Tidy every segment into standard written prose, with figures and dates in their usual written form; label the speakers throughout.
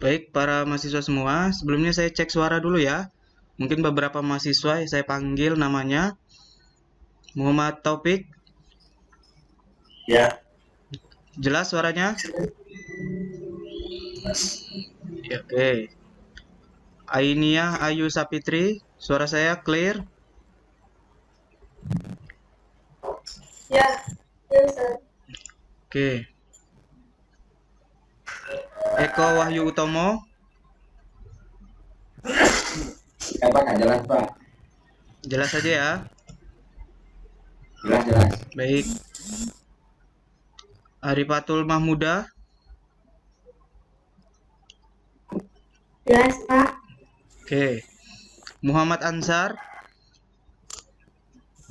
Speaker 1: Baik, para mahasiswa semua, sebelumnya saya cek suara dulu ya. Mungkin beberapa mahasiswa saya panggil namanya. Muhammad Taufik,
Speaker 2: Ya,
Speaker 1: jelas suaranya?
Speaker 2: Mas.
Speaker 1: Ya, oke. Ainia Ayu Sapitri, suara saya clear?
Speaker 3: Ya, ya Ustaz.
Speaker 1: Oke. Eko Wahyu Utomo,
Speaker 2: Pak nggak jelas Pak.
Speaker 1: jelas saja ya.
Speaker 2: Jelas jelas.
Speaker 1: Baik. Arifatul Mahmuda,
Speaker 3: Jelas Pak.
Speaker 1: oke. Muhammad Ansar,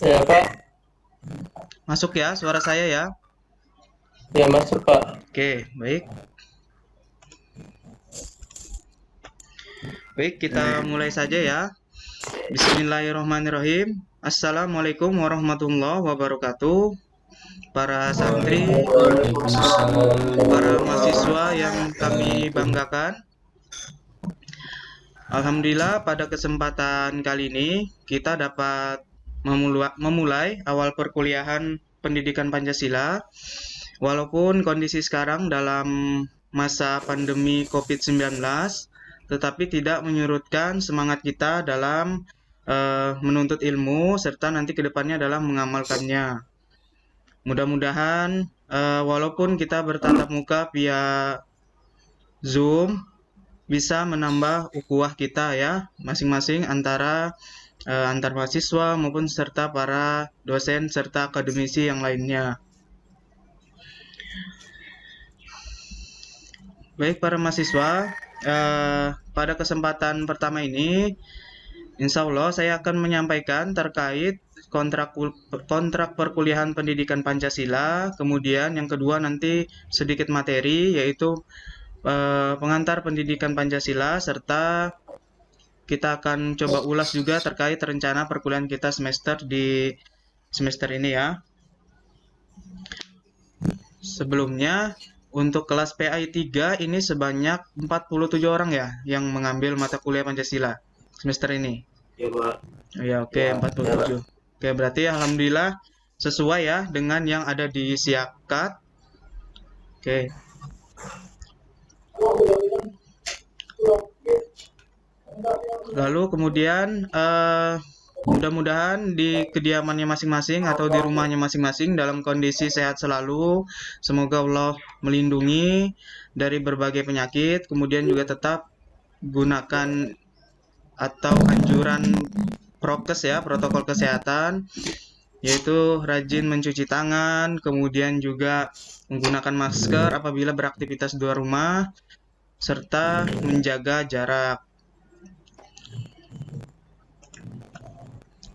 Speaker 4: Ya Pak,
Speaker 1: masuk ya suara saya ya.
Speaker 4: ya masuk Pak.
Speaker 1: Oke, baik. Baik, kita mulai saja ya. Bismillahirrahmanirrahim. Assalamualaikum warahmatullahi wabarakatuh. Para santri, para mahasiswa yang kami banggakan. Alhamdulillah pada kesempatan kali ini kita dapat memulai awal perkuliahan pendidikan Pancasila. Walaupun kondisi sekarang dalam masa pandemi COVID-19, tetapi tidak menyurutkan semangat kita dalam menuntut ilmu serta nanti kedepannya adalah mengamalkannya. Mudah-mudahan walaupun kita bertatap muka via Zoom bisa menambah ukhuwah kita ya masing-masing antara antar mahasiswa maupun serta para dosen serta akademisi yang lainnya. Baik para mahasiswa, pada kesempatan pertama ini insya Allah saya akan menyampaikan terkait kontrak perkuliahan pendidikan Pancasila. Kemudian yang kedua nanti sedikit materi yaitu pengantar pendidikan Pancasila serta kita akan coba ulas juga terkait rencana perkuliahan kita di semester ini ya. Sebelumnya untuk kelas PAI 3 ini sebanyak 47 orang ya yang mengambil mata kuliah Pancasila semester ini.
Speaker 2: Ya Pak.
Speaker 1: Ya oke, 47. Oke, berarti alhamdulillah sesuai ya dengan yang ada di Siakat. Oke. Lalu kemudian mudah-mudahan di kediamannya masing-masing atau di rumahnya masing-masing dalam kondisi sehat selalu. Semoga Allah melindungi dari berbagai penyakit. Kemudian juga tetap gunakan atau anjuran prokes ya, protokol kesehatan, yaitu rajin mencuci tangan, kemudian juga menggunakan masker apabila beraktivitas di luar rumah, serta menjaga jarak.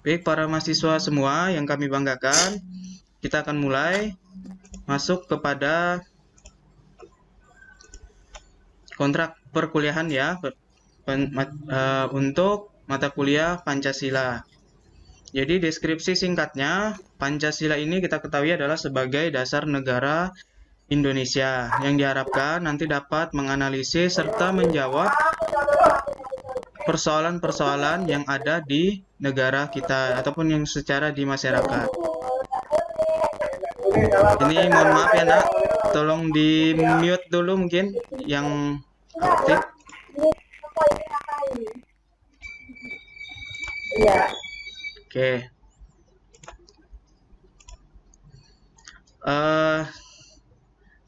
Speaker 1: Baik para mahasiswa semua yang kami banggakan, kita akan mulai masuk kepada kontrak perkuliahan ya untuk mata kuliah Pancasila. Jadi deskripsi singkatnya, Pancasila ini kita ketahui adalah sebagai dasar negara Indonesia yang diharapkan nanti dapat menganalisis serta menjawab persoalan-persoalan yang ada di negara kita ataupun yang secara di masyarakat. Ini mohon maaf ya nak, tolong di mute dulu mungkin yang aktif.
Speaker 3: Ya.
Speaker 1: Oke.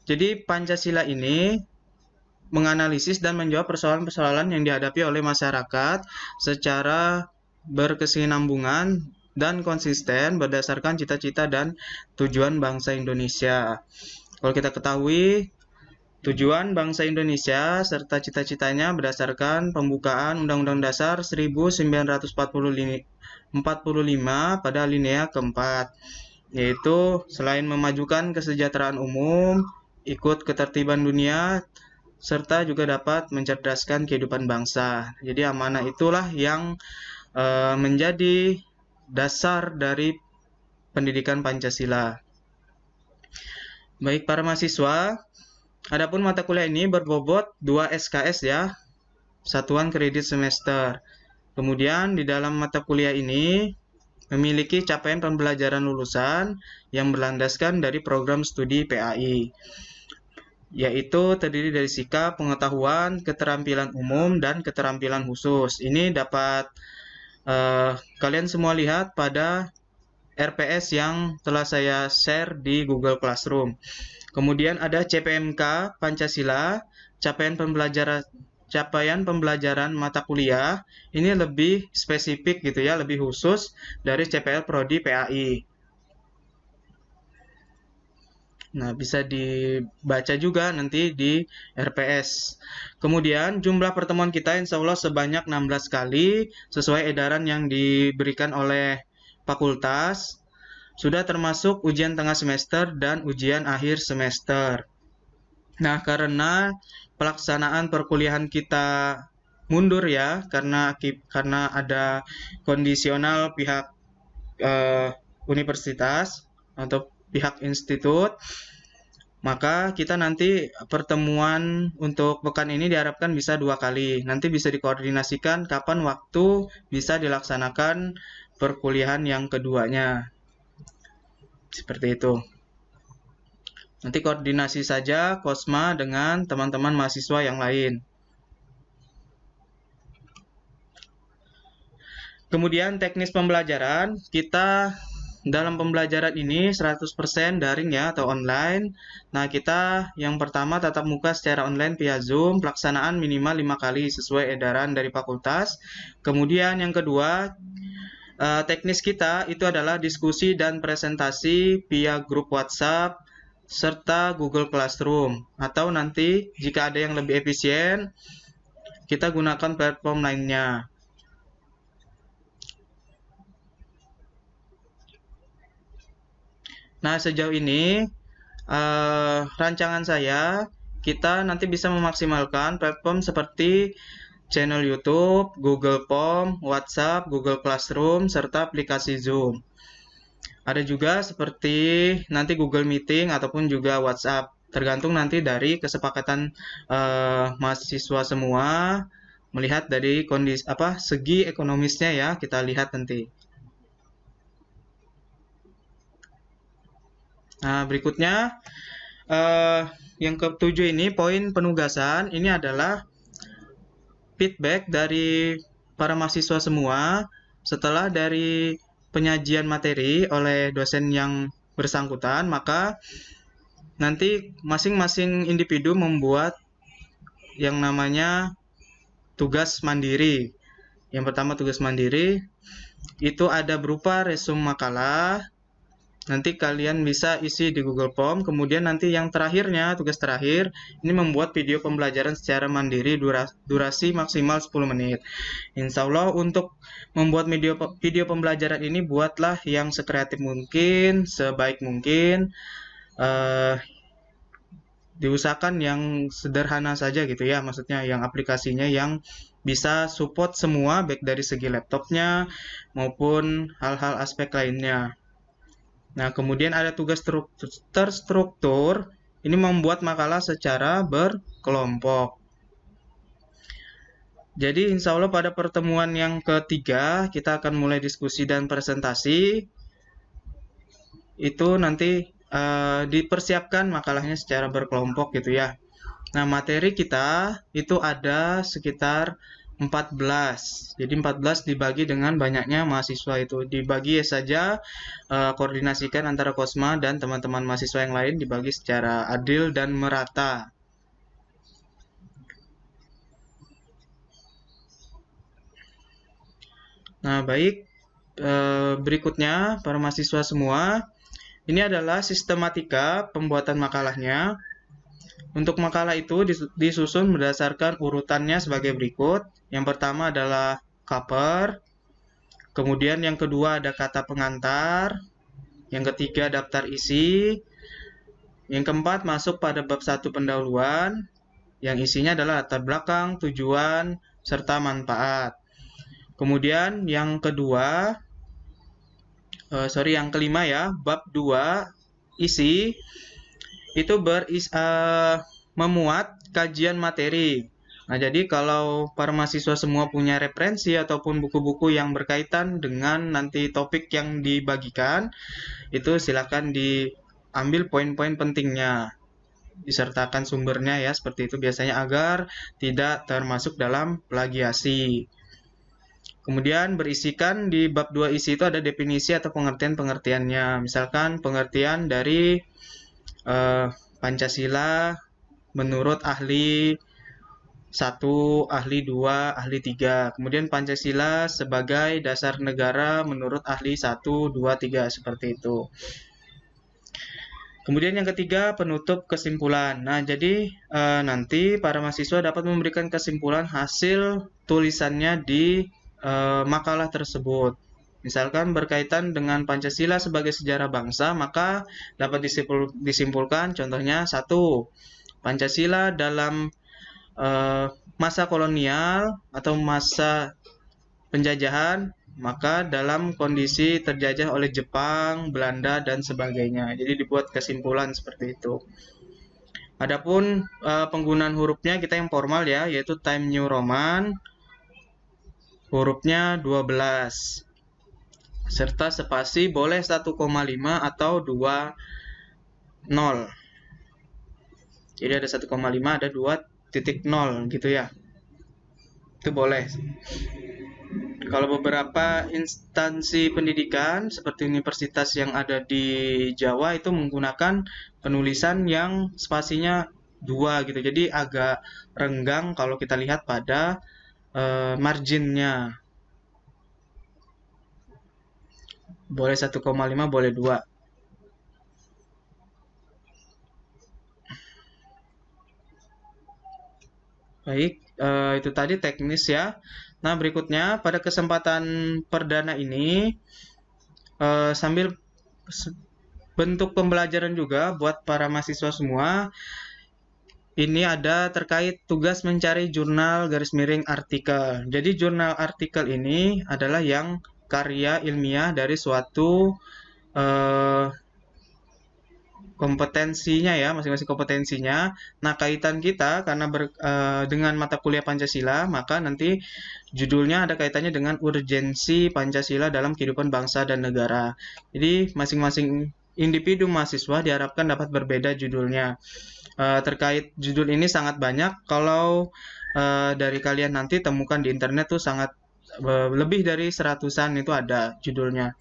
Speaker 1: Jadi Pancasila ini menganalisis dan menjawab persoalan-persoalan yang dihadapi oleh masyarakat secara berkesinambungan dan konsisten berdasarkan cita-cita dan tujuan bangsa Indonesia. Kalau kita ketahui, tujuan bangsa Indonesia serta cita-citanya berdasarkan pembukaan Undang-Undang Dasar 1945 pada alinea keempat, yaitu selain memajukan kesejahteraan umum, ikut ketertiban dunia, serta juga dapat mencerdaskan kehidupan bangsa. Jadi amanah itulah yang menjadi dasar dari pendidikan Pancasila. Baik para mahasiswa, Adapun mata kuliah ini berbobot 2 SKS ya, satuan kredit semester. Kemudian di dalam mata kuliah ini memiliki capaian pembelajaran lulusan yang berlandaskan dari program studi PAI, yaitu terdiri dari sikap, pengetahuan, keterampilan umum, dan keterampilan khusus. Ini dapat kalian semua lihat pada RPS yang telah saya share di Google Classroom. Kemudian ada CPMK Pancasila, capaian pembelajaran mata kuliah. Ini lebih spesifik gitu ya, lebih khusus dari CPL Prodi PAI. Nah, bisa dibaca juga nanti di RPS. Kemudian jumlah pertemuan kita insya Allah sebanyak 16 kali sesuai edaran yang diberikan oleh fakultas. Sudah termasuk ujian tengah semester dan ujian akhir semester. Nah, karena pelaksanaan perkuliahan kita mundur ya, karena ada kondisional pihak universitas atau pihak institut, maka kita nanti pertemuan untuk pekan ini diharapkan bisa 2 kali. Nanti bisa dikoordinasikan kapan waktu bisa dilaksanakan perkuliahan yang keduanya. Seperti itu. Nanti koordinasi saja Kosma dengan teman-teman mahasiswa yang lain. Kemudian teknis pembelajaran, kita dalam pembelajaran ini 100% daring ya atau online. Nah, kita yang pertama tatap muka secara online via Zoom, pelaksanaan minimal 5 kali sesuai edaran dari fakultas. Kemudian yang kedua, teknis kita itu adalah diskusi dan presentasi via grup WhatsApp serta Google Classroom, atau nanti jika ada yang lebih efisien kita gunakan platform lainnya. Nah, sejauh ini rancangan saya, kita nanti bisa memaksimalkan platform seperti channel YouTube, Google Form, WhatsApp, Google Classroom, serta aplikasi Zoom. Ada juga seperti nanti Google Meeting ataupun juga WhatsApp, tergantung nanti dari kesepakatan mahasiswa semua, melihat dari kondisi segi ekonomisnya ya, kita lihat nanti. Nah, berikutnya yang ketujuh ini poin penugasan, ini adalah feedback dari para mahasiswa semua setelah dari penyajian materi oleh dosen yang bersangkutan, maka nanti masing-masing individu membuat yang namanya tugas mandiri. Yang pertama tugas mandiri itu ada berupa resume makalah. Nanti kalian bisa isi di Google Form. Kemudian nanti yang terakhirnya, tugas terakhir, ini membuat video pembelajaran secara mandiri durasi maksimal 10 menit. Insya Allah untuk membuat video pembelajaran ini buatlah yang sekreatif mungkin, sebaik mungkin. Diusahakan yang sederhana saja gitu ya, maksudnya yang aplikasinya yang bisa support semua, baik dari segi laptopnya maupun hal-hal aspek lainnya. Nah, kemudian ada tugas terstruktur, ini membuat makalah secara berkelompok. Jadi insya Allah pada pertemuan yang ketiga, kita akan mulai diskusi dan presentasi. Itu nanti dipersiapkan makalahnya secara berkelompok gitu ya. Nah, materi kita itu ada sekitar 14. Jadi 14 dibagi dengan banyaknya mahasiswa itu. Dibagi saja, koordinasikan antara Kosma dan teman-teman mahasiswa yang lain, dibagi secara adil dan merata. Nah, baik. Berikutnya, para mahasiswa semua, ini adalah sistematika pembuatan makalahnya. Untuk makalah itu disusun berdasarkan urutannya sebagai berikut. Yang pertama adalah cover, kemudian yang kedua ada kata pengantar, yang ketiga daftar isi, yang keempat masuk pada bab 1 pendahuluan, yang isinya adalah latar belakang, tujuan, serta manfaat. Kemudian yang kelima ya, bab 2 isi, itu memuat kajian materi. Nah, jadi kalau para mahasiswa semua punya referensi ataupun buku-buku yang berkaitan dengan nanti topik yang dibagikan, itu silakan diambil poin-poin pentingnya, disertakan sumbernya ya, seperti itu biasanya agar tidak termasuk dalam plagiasi. Kemudian berisikan di bab 2 isi itu ada definisi atau pengertian-pengertiannya. Misalkan pengertian dari Pancasila menurut ahli 1, ahli 2, ahli 3. Kemudian Pancasila sebagai dasar negara menurut ahli 1, 2, 3, seperti itu. Kemudian yang ketiga, penutup kesimpulan. Nah, jadi nanti para mahasiswa dapat memberikan kesimpulan hasil tulisannya di makalah tersebut. Misalkan berkaitan dengan Pancasila sebagai sejarah bangsa, maka dapat disimpulkan contohnya 1. Pancasila dalam masa kolonial atau masa penjajahan, maka dalam kondisi terjajah oleh Jepang, Belanda, dan sebagainya. Jadi dibuat kesimpulan seperti itu. Adapun penggunaan hurufnya kita yang formal ya, yaitu Time New Roman, hurufnya 12. Serta spasi boleh 1,5 atau 2,0. Jadi ada 1,5, ada 2,0 gitu ya. Itu boleh. Kalau beberapa instansi pendidikan seperti universitas yang ada di Jawa itu menggunakan penulisan yang spasinya 2 gitu. Jadi agak renggang kalau kita lihat pada marginnya. Boleh 1,5, boleh 2. Baik, itu tadi teknis ya. Nah, berikutnya pada kesempatan perdana ini sambil bentuk pembelajaran juga buat para mahasiswa semua, ini ada terkait tugas mencari jurnal _artikel. Jadi jurnal artikel ini adalah yang karya ilmiah dari suatu kompetensinya ya, masing-masing kompetensinya. Nah, kaitan kita karena dengan mata kuliah Pancasila, maka nanti judulnya ada kaitannya dengan urgensi Pancasila dalam kehidupan bangsa dan negara. Jadi, masing-masing individu mahasiswa diharapkan dapat berbeda judulnya. Terkait judul ini sangat banyak. Kalau dari kalian nanti temukan di internet tuh sangat lebih dari 100-an itu ada judulnya.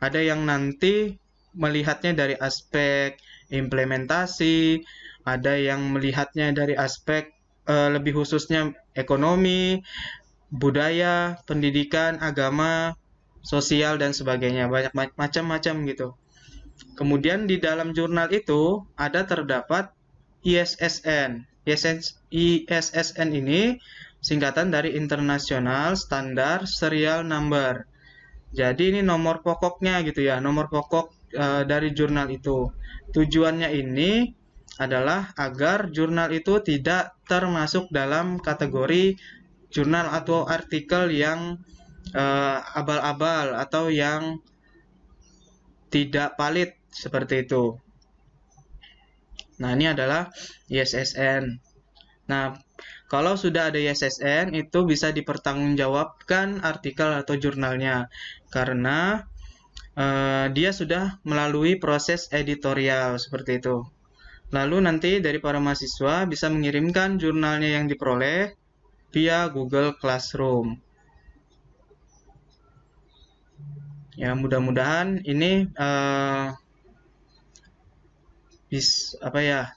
Speaker 1: Ada yang nanti melihatnya dari aspek implementasi, ada yang melihatnya dari aspek lebih khususnya ekonomi, budaya, pendidikan, agama, sosial, dan sebagainya. Banyak macam-macam gitu. Kemudian di dalam jurnal itu ada terdapat ISSN. ISSN ini singkatan dari International Standard Serial Number. Jadi ini nomor pokoknya gitu ya, nomor pokok dari jurnal itu. Tujuannya ini adalah agar jurnal itu tidak termasuk dalam kategori jurnal atau artikel yang abal-abal atau yang tidak valid seperti itu. Nah, ini adalah ISSN. Nah, kalau sudah ada ISSN itu bisa dipertanggungjawabkan artikel atau jurnalnya karena dia sudah melalui proses editorial seperti itu. Lalu nanti dari para mahasiswa bisa mengirimkan jurnalnya yang diperoleh via Google Classroom. Ya, mudah-mudahan ini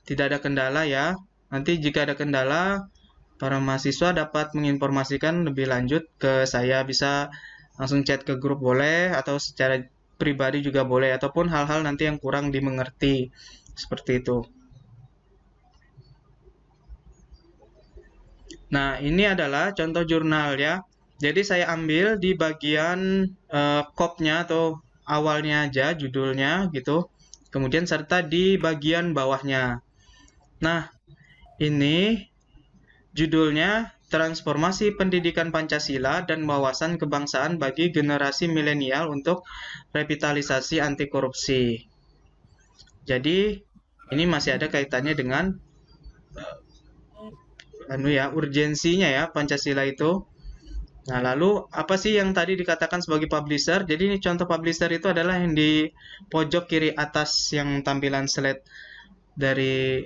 Speaker 1: tidak ada kendala ya. Nanti jika ada kendala, para mahasiswa dapat menginformasikan lebih lanjut ke saya, bisa langsung chat ke grup boleh atau secara pribadi juga boleh, ataupun hal-hal nanti yang kurang dimengerti seperti itu. Nah, ini adalah contoh jurnal ya. Jadi saya ambil di bagian kopnya atau awalnya aja judulnya gitu. Kemudian serta di bagian bawahnya. Nah, ini judulnya Transformasi Pendidikan Pancasila dan Wawasan Kebangsaan bagi Generasi Milenial untuk Revitalisasi Anti Korupsi. Jadi, ini masih ada kaitannya dengan urgensinya ya Pancasila itu. Nah, lalu apa sih yang tadi dikatakan sebagai publisher? Jadi ini contoh publisher itu adalah yang di pojok kiri atas yang tampilan slide dari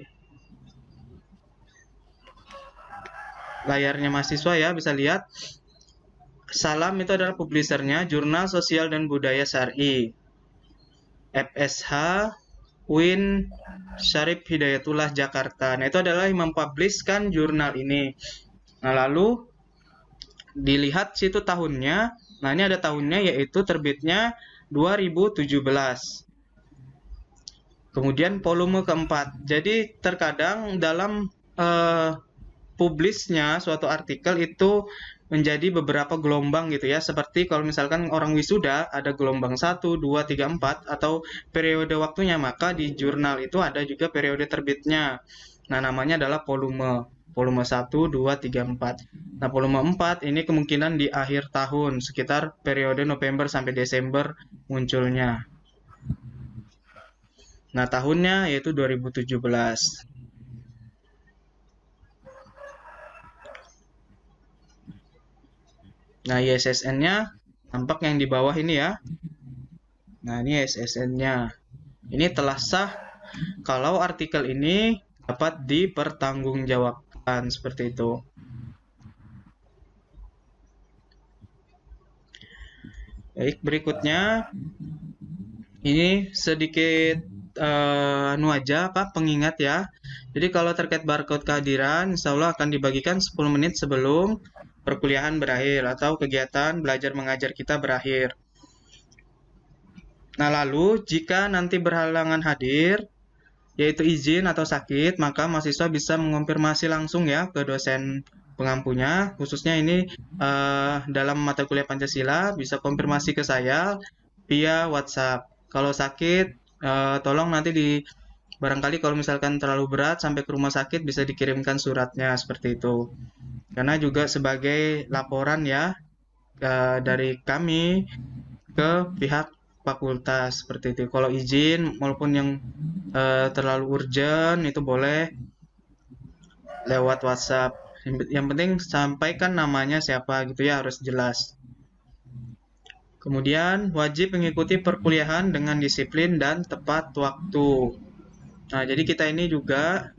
Speaker 1: layarnya mahasiswa ya, bisa lihat. Salam itu adalah publishernya, Jurnal Sosial dan Budaya Syar'i. FSH UIN Syarif Hidayatullah Jakarta. Nah, itu adalah yang mempublishkan jurnal ini. Nah, lalu dilihat situ tahunnya. Nah, ini ada tahunnya yaitu terbitnya 2017. Kemudian volume keempat. Jadi terkadang dalam publisnya suatu artikel itu menjadi beberapa gelombang gitu ya. Seperti kalau misalkan orang wisuda ada gelombang 1, 2, 3, 4 atau periode waktunya, maka di jurnal itu ada juga periode terbitnya. Nah, namanya adalah volume. Volume 1, 2, 3, 4. Nah, volume 4 ini kemungkinan di akhir tahun, sekitar periode November sampai Desember munculnya. Nah, tahunnya yaitu 2017. Nah, ISSN-nya tampak yang di bawah ini ya. Nah, ini ISSN-nya. Ini telah sah kalau artikel ini dapat dipertanggungjawabkan, seperti itu. Baik, berikutnya ini sedikit pengingat ya. Jadi kalau terkait barcode kehadiran, insya Allah akan dibagikan 10 menit sebelum perkuliahan berakhir atau kegiatan belajar mengajar kita berakhir. Nah, lalu jika nanti berhalangan hadir, yaitu izin atau sakit, maka mahasiswa bisa mengonfirmasi langsung ya ke dosen pengampunya. Khususnya ini dalam mata kuliah Pancasila bisa konfirmasi ke saya via WhatsApp. Kalau sakit, tolong nanti barangkali kalau misalkan terlalu berat sampai ke rumah sakit bisa dikirimkan suratnya seperti itu. Karena juga sebagai laporan ya dari kami ke pihak fakultas seperti itu. Kalau izin maupun yang terlalu urgent itu boleh lewat WhatsApp. Yang penting sampaikan namanya siapa gitu ya, harus jelas. Kemudian wajib mengikuti perkuliahan dengan disiplin dan tepat waktu. Nah, jadi kita ini juga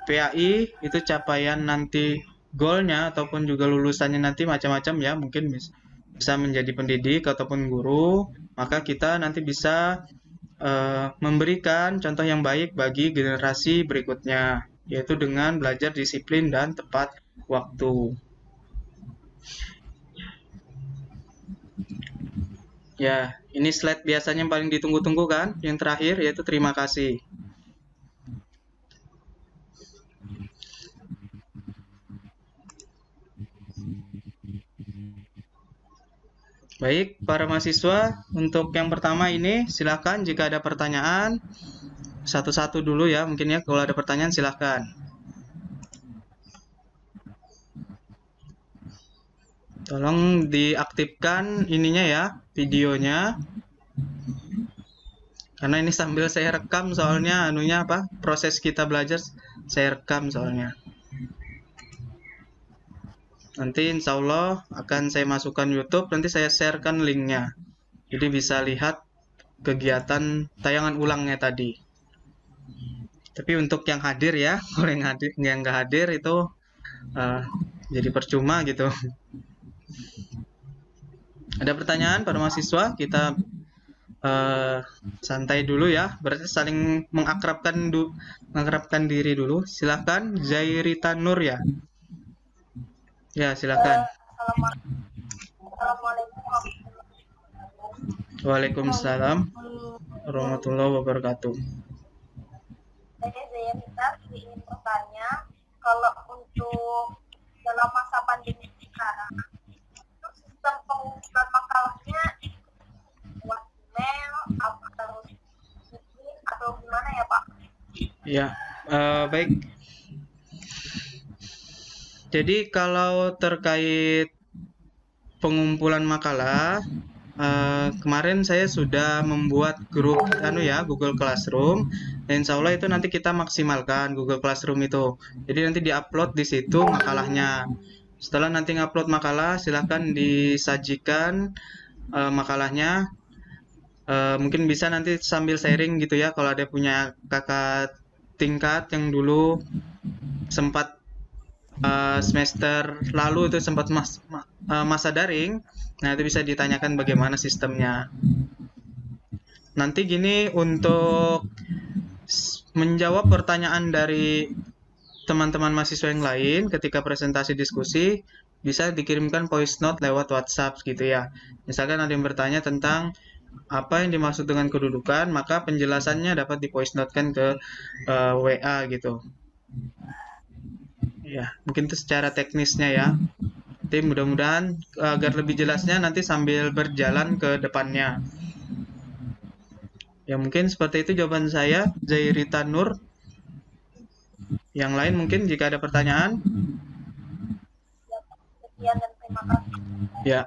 Speaker 1: PAI itu capaian nanti goalnya ataupun juga lulusannya nanti macam-macam ya, mungkin bisa menjadi pendidik ataupun guru, maka kita nanti bisa memberikan contoh yang baik bagi generasi berikutnya, yaitu dengan belajar disiplin dan tepat waktu. Ya, ini slide biasanya yang paling ditunggu-tunggu kan, yang terakhir yaitu terima kasih. Baik, para mahasiswa, untuk yang pertama ini silakan jika ada pertanyaan satu-satu dulu ya, mungkin ya kalau ada pertanyaan silakan. Tolong diaktifkan ininya ya, videonya. Karena ini sambil saya rekam soalnya proses kita belajar saya rekam soalnya. Nanti insya Allah akan saya masukkan YouTube, nanti saya sharekan linknya. Jadi bisa lihat kegiatan tayangan ulangnya tadi. Tapi untuk yang hadir ya, kalau yang nggak hadir itu jadi percuma gitu. Ada pertanyaan para mahasiswa? Kita santai dulu ya, berarti saling mengakrabkan diri dulu. Silahkan Zairita Nur ya. Ya, silakan. Waalaikumsalam warahmatullahi wabarakatuh.
Speaker 3: Saya Zairita ingin bertanya, kalau untuk dalam masa pandemi sekarang, itu sistem pengumpulan makalahnya lewat email atau gimana ya Pak?
Speaker 1: Ya, baik. Jadi kalau terkait pengumpulan makalah kemarin saya sudah membuat grup Google Classroom. Dan insya Allah itu nanti kita maksimalkan Google Classroom itu. Jadi nanti diupload di situ makalahnya. Setelah nanti ngupload makalah, silahkan disajikan makalahnya. Mungkin bisa nanti sambil sharing gitu ya, kalau ada punya kakak tingkat yang dulu sempat semester lalu itu sempat masa daring. Nah, itu bisa ditanyakan bagaimana sistemnya. Nanti gini, untuk menjawab pertanyaan dari teman-teman mahasiswa yang lain ketika presentasi diskusi, bisa dikirimkan voice note lewat WhatsApp gitu ya. Misalkan ada yang bertanya tentang apa yang dimaksud dengan kedudukan, maka penjelasannya dapat di voice note-kan ke WA gitu. Ya, mungkin itu secara teknisnya ya. Nanti mudah-mudahan agar lebih jelasnya nanti sambil berjalan ke depannya. Ya, mungkin seperti itu jawaban saya, Zairita Nur. Yang lain mungkin jika ada pertanyaan.
Speaker 3: Sekian dan terima kasih.
Speaker 1: Ya.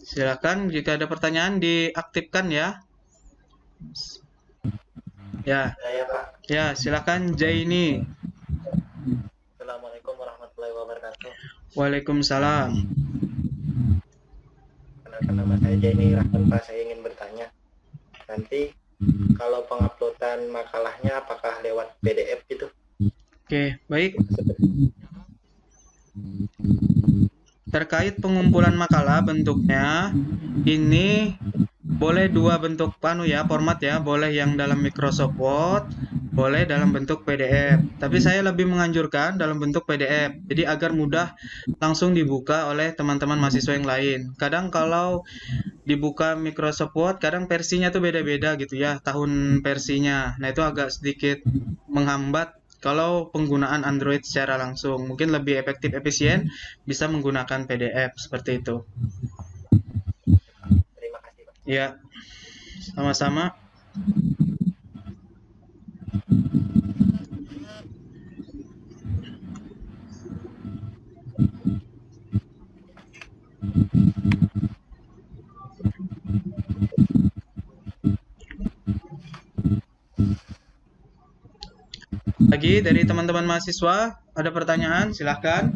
Speaker 1: Silakan jika ada pertanyaan diaktifkan ya. Ya.
Speaker 2: Saya Pak.
Speaker 1: Ya, silakan Jaini.
Speaker 2: Assalamualaikum warahmatullahi wabarakatuh.
Speaker 1: Waalaikumsalam.
Speaker 2: Kenalkan, nama saya Jaini Rahman Pak. Saya ingin bertanya, nanti kalau penguploadan makalahnya apakah lewat PDF gitu?
Speaker 1: Oke, baik. Terkait pengumpulan makalah bentuknya, ini boleh dua bentuk format ya, boleh yang dalam Microsoft Word, boleh dalam bentuk PDF. Tapi saya lebih menganjurkan dalam bentuk PDF. Jadi agar mudah langsung dibuka oleh teman-teman mahasiswa yang lain. Kadang kalau dibuka Microsoft Word, kadang versinya tuh beda-beda gitu ya, tahun versinya. Nah, itu agak sedikit menghambat kalau penggunaan Android secara langsung. Mungkin lebih efektif, efisien, bisa menggunakan PDF seperti itu.
Speaker 2: Terima kasih Pak.
Speaker 1: Ya, sama-sama. Lagi dari teman-teman mahasiswa, ada pertanyaan? Silahkan.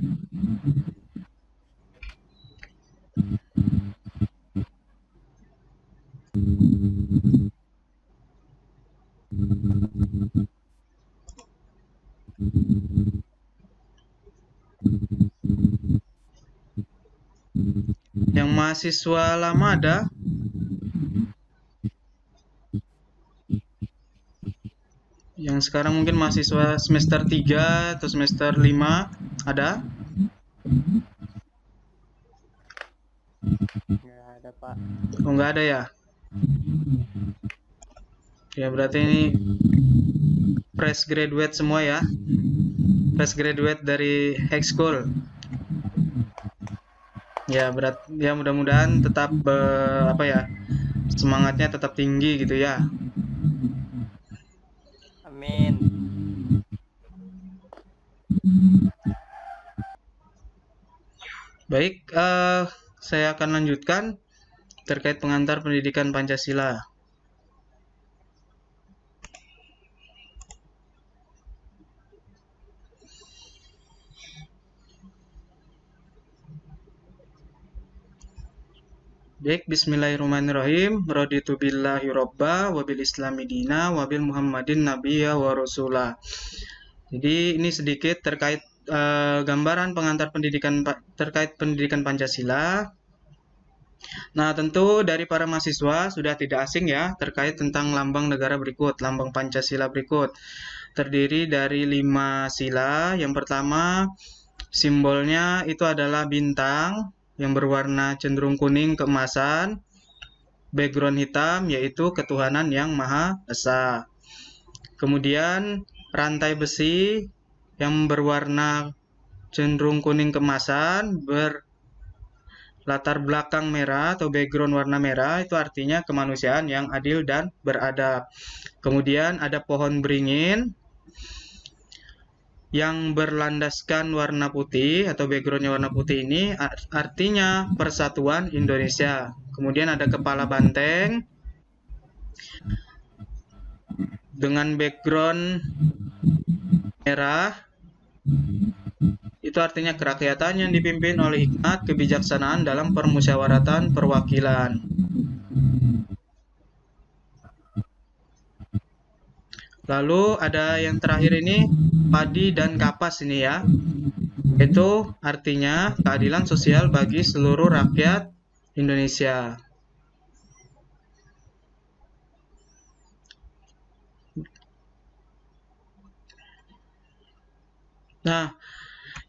Speaker 1: Yang mahasiswa lama ada? Yang sekarang mungkin mahasiswa semester 3 atau semester 5 ada?
Speaker 4: Nggak ada, Pak.
Speaker 1: Oh, nggak ada ya? Ya, berarti ini fresh graduate semua ya? Fresh graduate dari high school. Ya, mudah-mudahan tetap semangatnya tetap tinggi gitu ya.
Speaker 4: Amin.
Speaker 1: Baik, saya akan lanjutkan terkait pengantar pendidikan Pancasila. Baik, bismillahirrahmanirrahim. Raditu billahi robba, wabil islami dina, wabil muhammadin nabiyya wa rasulah. Jadi ini sedikit terkait gambaran pengantar terkait pendidikan Pancasila. Nah, tentu dari para mahasiswa sudah tidak asing ya terkait tentang lambang negara berikut, lambang Pancasila berikut. Terdiri dari 5 sila. Yang pertama, simbolnya itu adalah bintang yang berwarna cenderung kuning keemasan, background hitam yaitu ketuhanan yang Maha Esa. Kemudian rantai besi yang berwarna cenderung kuning keemasan berlatar belakang merah atau background warna merah, itu artinya kemanusiaan yang adil dan beradab. Kemudian ada pohon beringin yang berlandaskan warna putih atau backgroundnya warna putih ini artinya persatuan Indonesia. Kemudian ada kepala banteng dengan background merah, itu artinya kerakyatan yang dipimpin oleh hikmat kebijaksanaan dalam permusyawaratan perwakilan. Lalu ada yang terakhir ini padi dan kapas ini ya. Itu artinya keadilan sosial bagi seluruh rakyat Indonesia. Nah,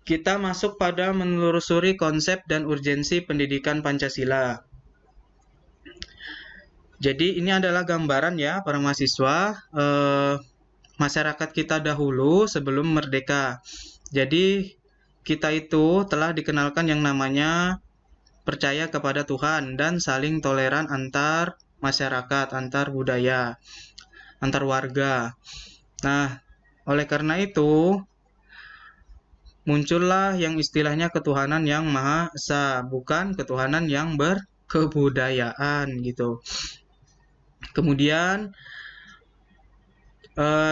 Speaker 1: kita masuk pada menelusuri konsep dan urgensi pendidikan Pancasila. Jadi ini adalah gambaran ya para mahasiswa masyarakat kita dahulu sebelum merdeka. Jadi kita itu telah dikenalkan yang namanya percaya kepada Tuhan dan saling toleran antar masyarakat, antar budaya, antar warga. Nah, oleh karena itu muncullah yang istilahnya ketuhanan yang Maha Esa, bukan ketuhanan yang berkebudayaan gitu. Kemudian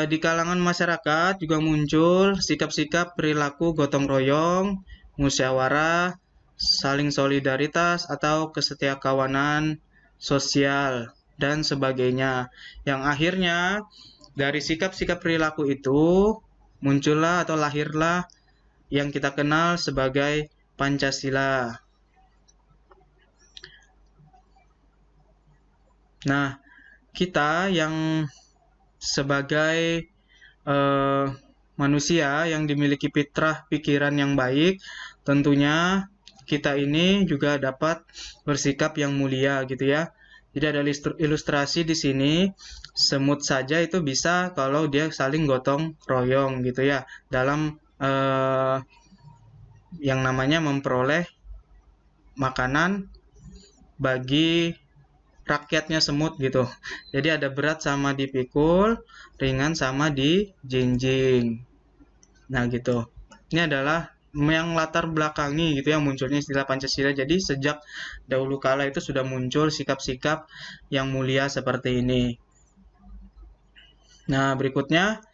Speaker 1: di kalangan masyarakat juga muncul sikap-sikap perilaku gotong royong, musyawarah, saling solidaritas atau kesetiakawanan sosial dan sebagainya. Yang akhirnya dari sikap-sikap perilaku itu muncullah atau lahirlah yang kita kenal sebagai Pancasila. Nah, kita yang sebagai manusia yang dimiliki fitrah pikiran yang baik, tentunya kita ini juga dapat bersikap yang mulia gitu ya. Jadi ada ilustrasi di sini, semut saja itu bisa kalau dia saling gotong royong gitu ya, dalam yang namanya memperoleh makanan bagi rakyatnya semut gitu. Jadi ada berat sama dipikul, ringan sama dijinjing. Nah gitu. Ini adalah yang latar belakangi gitu yang munculnya istilah Pancasila. Jadi sejak dahulu kala itu sudah muncul sikap-sikap yang mulia seperti ini. Nah berikutnya,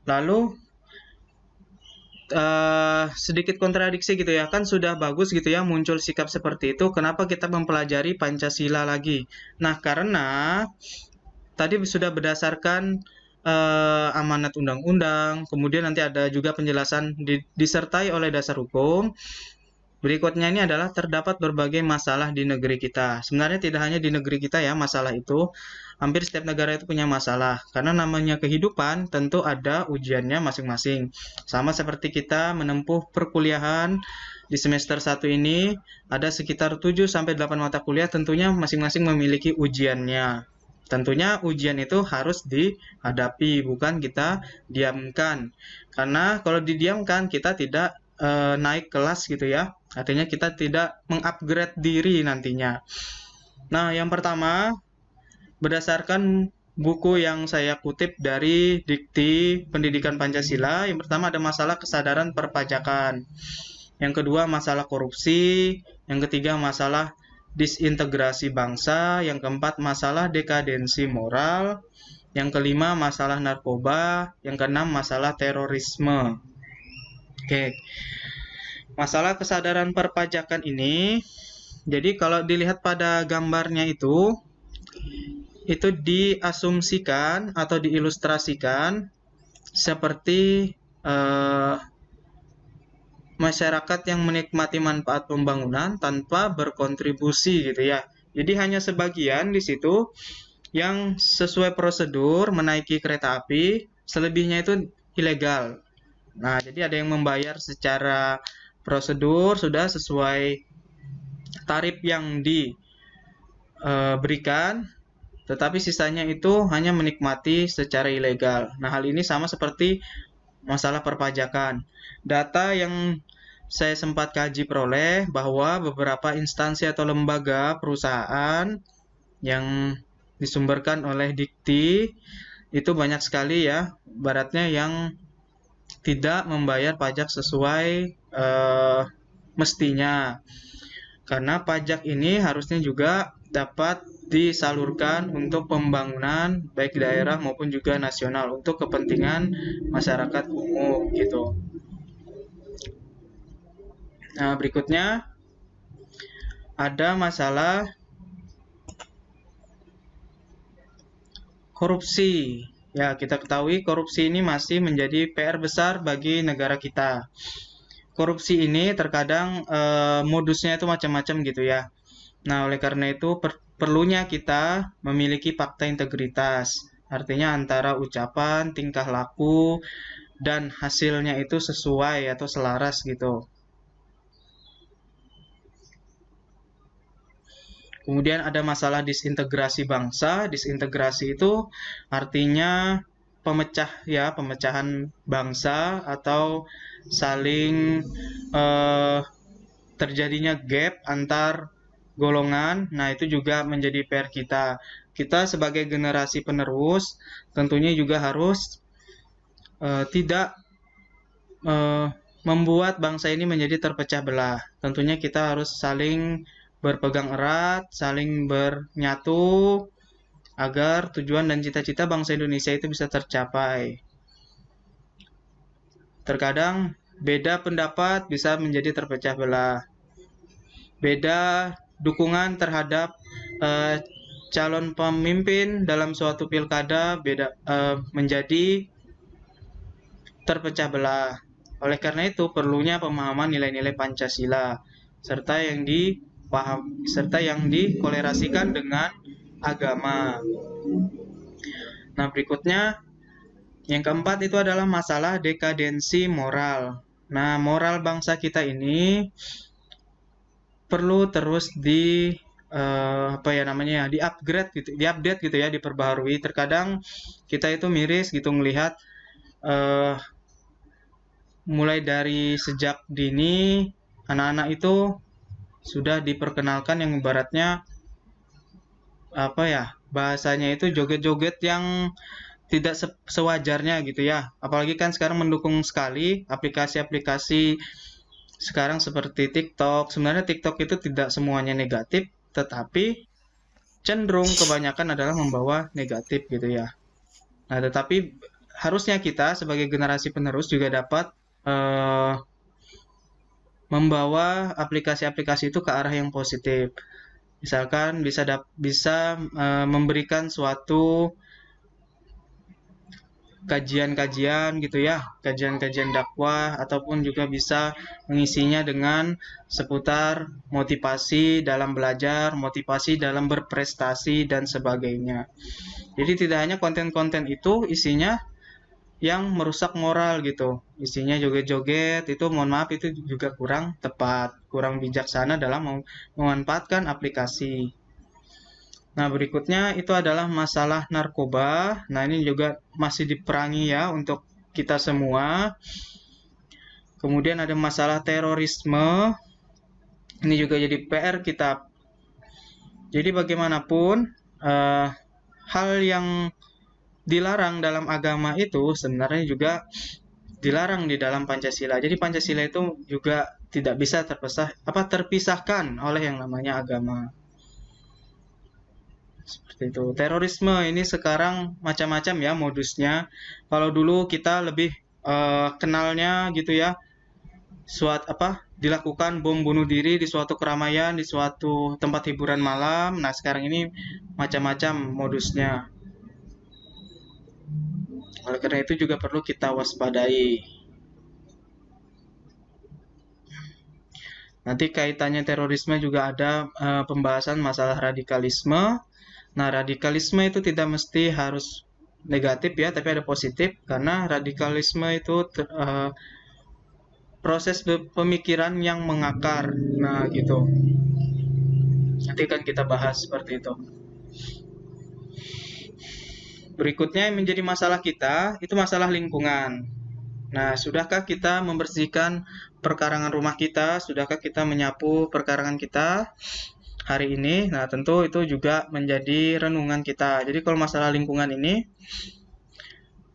Speaker 1: lalu sedikit kontradiksi gitu ya, kan sudah bagus gitu ya muncul sikap seperti itu, kenapa kita mempelajari Pancasila lagi? Nah karena tadi sudah berdasarkan amanat undang-undang, kemudian nanti ada juga penjelasan disertai oleh dasar hukum. Berikutnya ini adalah terdapat berbagai masalah di negeri kita. Sebenarnya tidak hanya di negeri kita ya masalah itu, hampir setiap negara itu punya masalah. Karena namanya kehidupan tentu ada ujiannya masing-masing. Sama seperti kita menempuh perkuliahan di semester 1 ini, ada sekitar 7-8 mata kuliah, tentunya masing-masing memiliki ujiannya. Tentunya ujian itu harus dihadapi, bukan kita diamkan. Karena kalau didiamkan kita tidak naik kelas gitu ya. Artinya kita tidak mengupgrade diri nantinya. Nah, yang pertama berdasarkan buku yang saya kutip dari Dikti Pendidikan Pancasila, yang pertama ada masalah kesadaran perpajakan. Yang kedua masalah korupsi, yang ketiga masalah disintegrasi bangsa, yang keempat masalah dekadensi moral, yang kelima masalah narkoba, yang keenam masalah terorisme. Oke. Masalah kesadaran perpajakan ini, jadi kalau dilihat pada gambarnya itu diasumsikan atau diilustrasikan seperti masyarakat yang menikmati manfaat pembangunan tanpa berkontribusi gitu ya. Jadi hanya sebagian di situ yang sesuai prosedur menaiki kereta api, selebihnya itu ilegal. Nah, jadi ada yang membayar secara prosedur sudah sesuai tarif yang diberikan, tetapi sisanya itu hanya menikmati secara ilegal. Nah, hal ini sama seperti masalah perpajakan. Data yang saya sempat kaji peroleh bahwa beberapa instansi atau lembaga perusahaan yang disumberkan oleh Dikti itu banyak sekali ya, baratnya yang tidak membayar pajak sesuai mestinya. Karena pajak ini harusnya juga dapat disalurkan untuk pembangunan baik daerah maupun juga nasional untuk kepentingan masyarakat umum gitu. Nah, berikutnya ada masalah korupsi. Ya, kita ketahui korupsi ini masih menjadi PR besar bagi negara kita. Korupsi ini terkadang modusnya itu macam-macam gitu ya. Nah, oleh karena itu perlunya kita memiliki fakta integritas. Artinya antara ucapan, tingkah laku, dan hasilnya itu sesuai atau selaras gitu. Kemudian ada masalah disintegrasi bangsa. Disintegrasi itu artinya pemecahan bangsa atau saling terjadinya gap antar golongan. Nah, itu juga menjadi PR kita. Kita sebagai generasi penerus tentunya juga harus tidak membuat bangsa ini menjadi terpecah belah. Tentunya kita harus saling berpegang erat, saling bernyatu agar tujuan dan cita-cita bangsa Indonesia itu bisa tercapai. Terkadang beda pendapat bisa menjadi terpecah belah. Beda dukungan terhadap calon pemimpin dalam suatu pilkada menjadi terpecah belah. Oleh karena itu perlunya pemahaman nilai-nilai Pancasila serta yang dikolerasikan dengan agama. Nah, berikutnya yang keempat itu adalah masalah dekadensi moral. Nah, moral bangsa kita ini perlu terus diupgrade gitu ya, diperbaharui. Terkadang kita itu miris gitu melihat mulai dari sejak dini anak-anak itu sudah diperkenalkan yang ibaratnya bahasanya itu joget-joget yang tidak sewajarnya gitu ya. Apalagi kan sekarang mendukung sekali aplikasi-aplikasi sekarang seperti TikTok. Sebenarnya TikTok itu tidak semuanya negatif, tetapi cenderung kebanyakan adalah membawa negatif gitu ya. Nah, tetapi harusnya kita sebagai generasi penerus juga dapat membawa aplikasi-aplikasi itu ke arah yang positif. Misalkan bisa memberikan suatu kajian-kajian gitu ya, kajian-kajian dakwah, ataupun juga bisa mengisinya dengan seputar motivasi dalam belajar, motivasi dalam berprestasi dan sebagainya. Jadi tidak hanya konten-konten itu isinya yang merusak moral gitu, isinya joget-joget, itu mohon maaf itu juga kurang tepat, kurang bijaksana dalam memanfaatkan aplikasi. Nah, berikutnya itu adalah masalah narkoba. Nah, ini juga masih diperangi ya untuk kita semua. Kemudian ada masalah terorisme. Ini juga jadi PR kita. Jadi bagaimanapun hal yang dilarang dalam agama itu sebenarnya juga dilarang di dalam Pancasila. Jadi Pancasila itu juga tidak bisa terpisahkan oleh yang namanya agama. Seperti itu. Terorisme ini sekarang macam-macam ya modusnya. Kalau dulu kita lebih kenalnya gitu ya, dilakukan bom bunuh diri di suatu keramaian, di suatu tempat hiburan malam. Nah, sekarang ini macam-macam modusnya. Oleh karena itu juga perlu kita waspadai. Nanti kaitannya terorisme juga ada pembahasan masalah radikalisme. Nah, radikalisme itu tidak mesti harus negatif ya, tapi ada positif karena radikalisme itu proses pemikiran yang mengakar. Nah, gitu. Nanti kan kita bahas seperti itu. Berikutnya yang menjadi masalah kita itu masalah lingkungan. Nah, sudahkah kita membersihkan perkarangan rumah kita? Sudahkah kita menyapu perkarangan kita hari ini? Nah, tentu itu juga menjadi renungan kita. Jadi kalau masalah lingkungan ini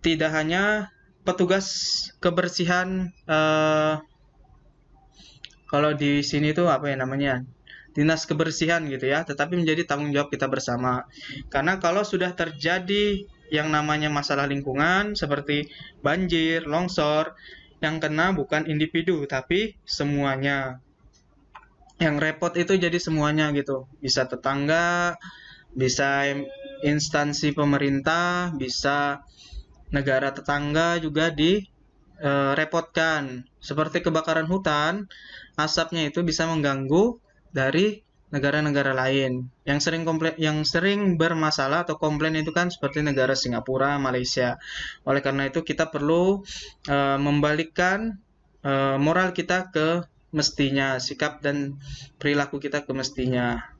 Speaker 1: tidak hanya petugas kebersihan, kalau di sini tuh apa ya namanya, dinas kebersihan gitu ya, tetapi menjadi tanggung jawab kita bersama. Karena kalau sudah terjadi yang namanya masalah lingkungan seperti banjir, longsor, yang kena bukan individu tapi semuanya. Yang repot itu jadi semuanya gitu. Bisa tetangga, bisa instansi pemerintah, bisa negara tetangga juga direpotkan. Seperti kebakaran hutan, asapnya itu bisa mengganggu dari negara-negara lain. Yang sering bermasalah atau komplain itu kan seperti negara Singapura, Malaysia. Oleh karena itu kita perlu membalikkan moral kita ke mestinya, sikap dan perilaku kita ke mestinya.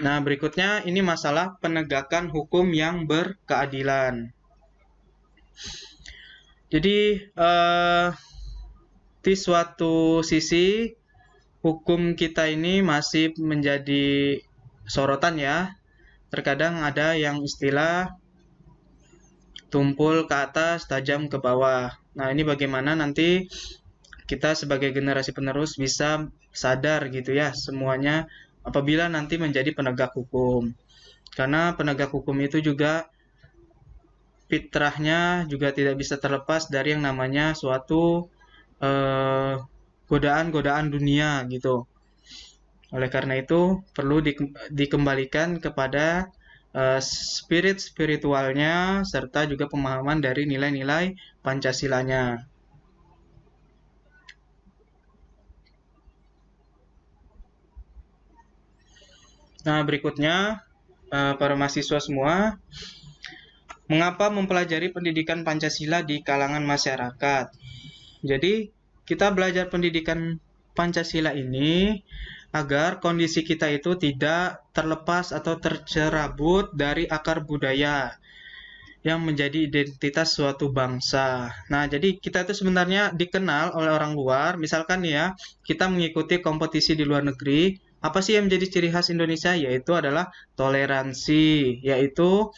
Speaker 1: Nah, berikutnya ini masalah penegakan hukum yang berkeadilan. Jadi, di suatu sisi, hukum kita ini masih menjadi sorotan ya. Terkadang ada yang istilah tumpul ke atas, tajam ke bawah. Nah, ini bagaimana nanti kita sebagai generasi penerus bisa sadar gitu ya semuanya apabila nanti menjadi penegak hukum. Karena penegak hukum itu juga fitrahnya juga tidak bisa terlepas dari yang namanya suatu godaan-godaan dunia gitu. Oleh karena itu perlu dikembalikan kepada spiritualnya serta juga pemahaman dari nilai-nilai Pancasilanya. Nah, berikutnya para mahasiswa semua, mengapa mempelajari pendidikan Pancasila di kalangan masyarakat? Jadi, kita belajar pendidikan Pancasila ini agar kondisi kita itu tidak terlepas atau tercerabut dari akar budaya yang menjadi identitas suatu bangsa. Nah, jadi kita itu sebenarnya dikenal oleh orang luar. Misalkan ya, kita mengikuti kompetisi di luar negeri. Apa sih yang menjadi ciri khas Indonesia? Yaitu adalah toleransi, yaitu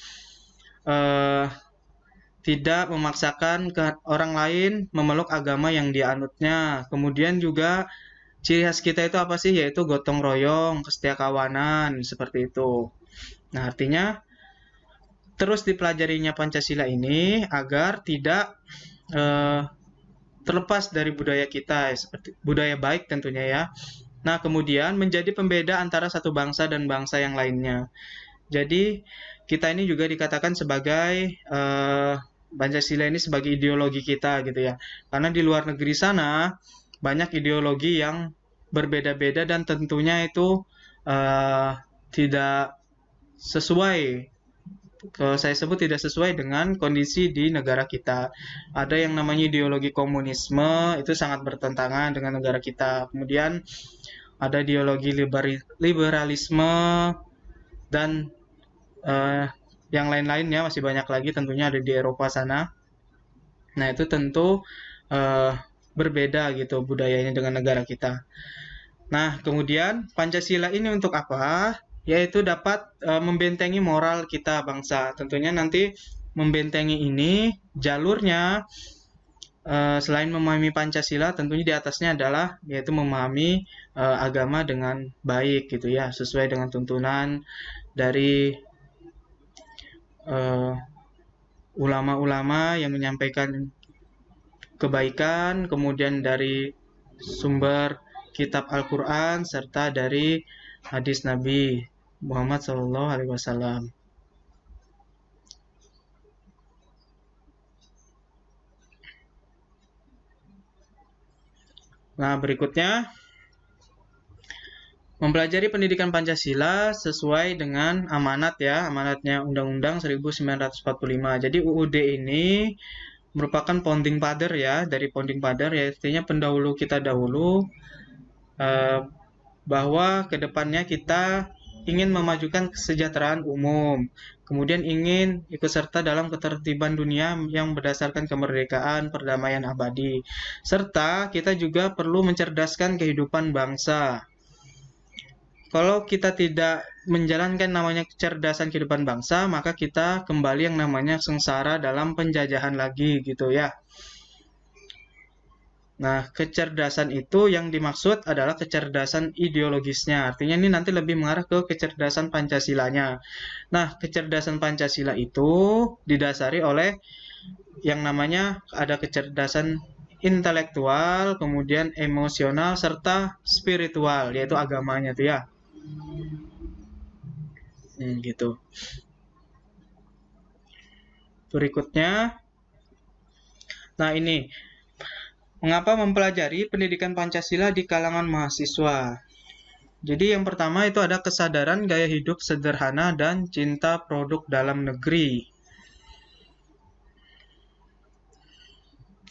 Speaker 1: tidak memaksakan ke orang lain memeluk agama yang dianutnya. Kemudian juga ciri khas kita itu apa sih? Yaitu gotong royong, kesetiakawanan, seperti itu. Nah, artinya terus dipelajarinya Pancasila ini agar tidak terlepas dari budaya kita, seperti budaya baik tentunya ya. Nah, kemudian menjadi pembeda antara satu bangsa dan bangsa yang lainnya. Jadi, kita ini juga dikatakan sebagai Pancasila ini sebagai ideologi kita gitu ya. Karena di luar negeri sana banyak ideologi yang berbeda-beda dan tentunya itu tidak sesuai, kalau saya sebut tidak sesuai dengan kondisi di negara kita. Ada yang namanya ideologi komunisme, itu sangat bertentangan dengan negara kita. Kemudian ada ideologi liberalisme dan yang lain-lainnya masih banyak lagi tentunya ada di Eropa sana. Nah, itu tentu berbeda gitu budayanya dengan negara kita. Nah, kemudian Pancasila ini untuk apa? Yaitu dapat membentengi moral kita bangsa. Tentunya nanti membentengi ini jalurnya selain memahami Pancasila, tentunya di atasnya adalah yaitu memahami agama dengan baik gitu ya, sesuai dengan tuntunan dari ulama-ulama yang menyampaikan kebaikan, kemudian dari sumber kitab Al-Quran serta dari hadis Nabi Muhammad SAW. Nah, berikutnya mempelajari pendidikan Pancasila sesuai dengan amanat ya, amanatnya Undang-Undang 1945. Jadi UUD ini merupakan founding father ya, dari founding father ya, artinya pendahulu kita dahulu, bahwa kedepannya kita ingin memajukan kesejahteraan umum, kemudian ingin ikut serta dalam ketertiban dunia yang berdasarkan kemerdekaan, perdamaian abadi, serta kita juga perlu mencerdaskan kehidupan bangsa. kalau kita tidak menjalankan namanya kecerdasan kehidupan bangsa, maka kita kembali yang namanya sengsara dalam penjajahan lagi gitu ya. Nah, kecerdasan itu yang dimaksud adalah kecerdasan ideologisnya. Artinya ini nanti lebih mengarah ke kecerdasan Pancasilanya. Nah, kecerdasan Pancasila itu didasari oleh yang namanya ada kecerdasan intelektual, kemudian emosional, serta spiritual, yaitu agamanya tuh ya. Gitu. Berikutnya, nah ini, mengapa mempelajari pendidikan Pancasila di kalangan mahasiswa? Jadi yang pertama itu ada kesadaran gaya hidup sederhana dan cinta produk dalam negeri.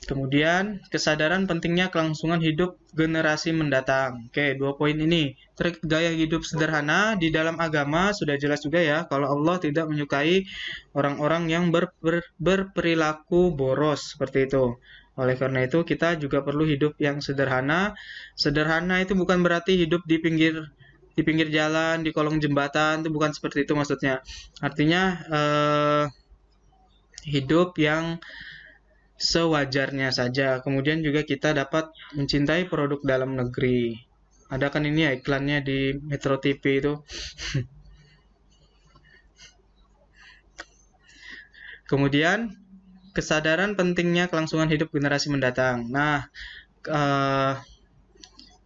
Speaker 1: Kemudian, kesadaran pentingnya kelangsungan hidup generasi mendatang. Oke, 2 poin ini. Gaya hidup sederhana di dalam agama sudah jelas juga ya, kalau Allah tidak menyukai orang-orang yang berperilaku boros seperti itu. Oleh karena itu, kita juga perlu hidup yang sederhana. Sederhana itu bukan berarti hidup di pinggir jalan, di kolong jembatan, itu bukan seperti itu maksudnya. Artinya hidup yang sewajarnya saja. Kemudian juga kita dapat mencintai produk dalam negeri. Ada kan ini ya iklannya di Metro TV itu. Kemudian kesadaran pentingnya kelangsungan hidup generasi mendatang. Nah,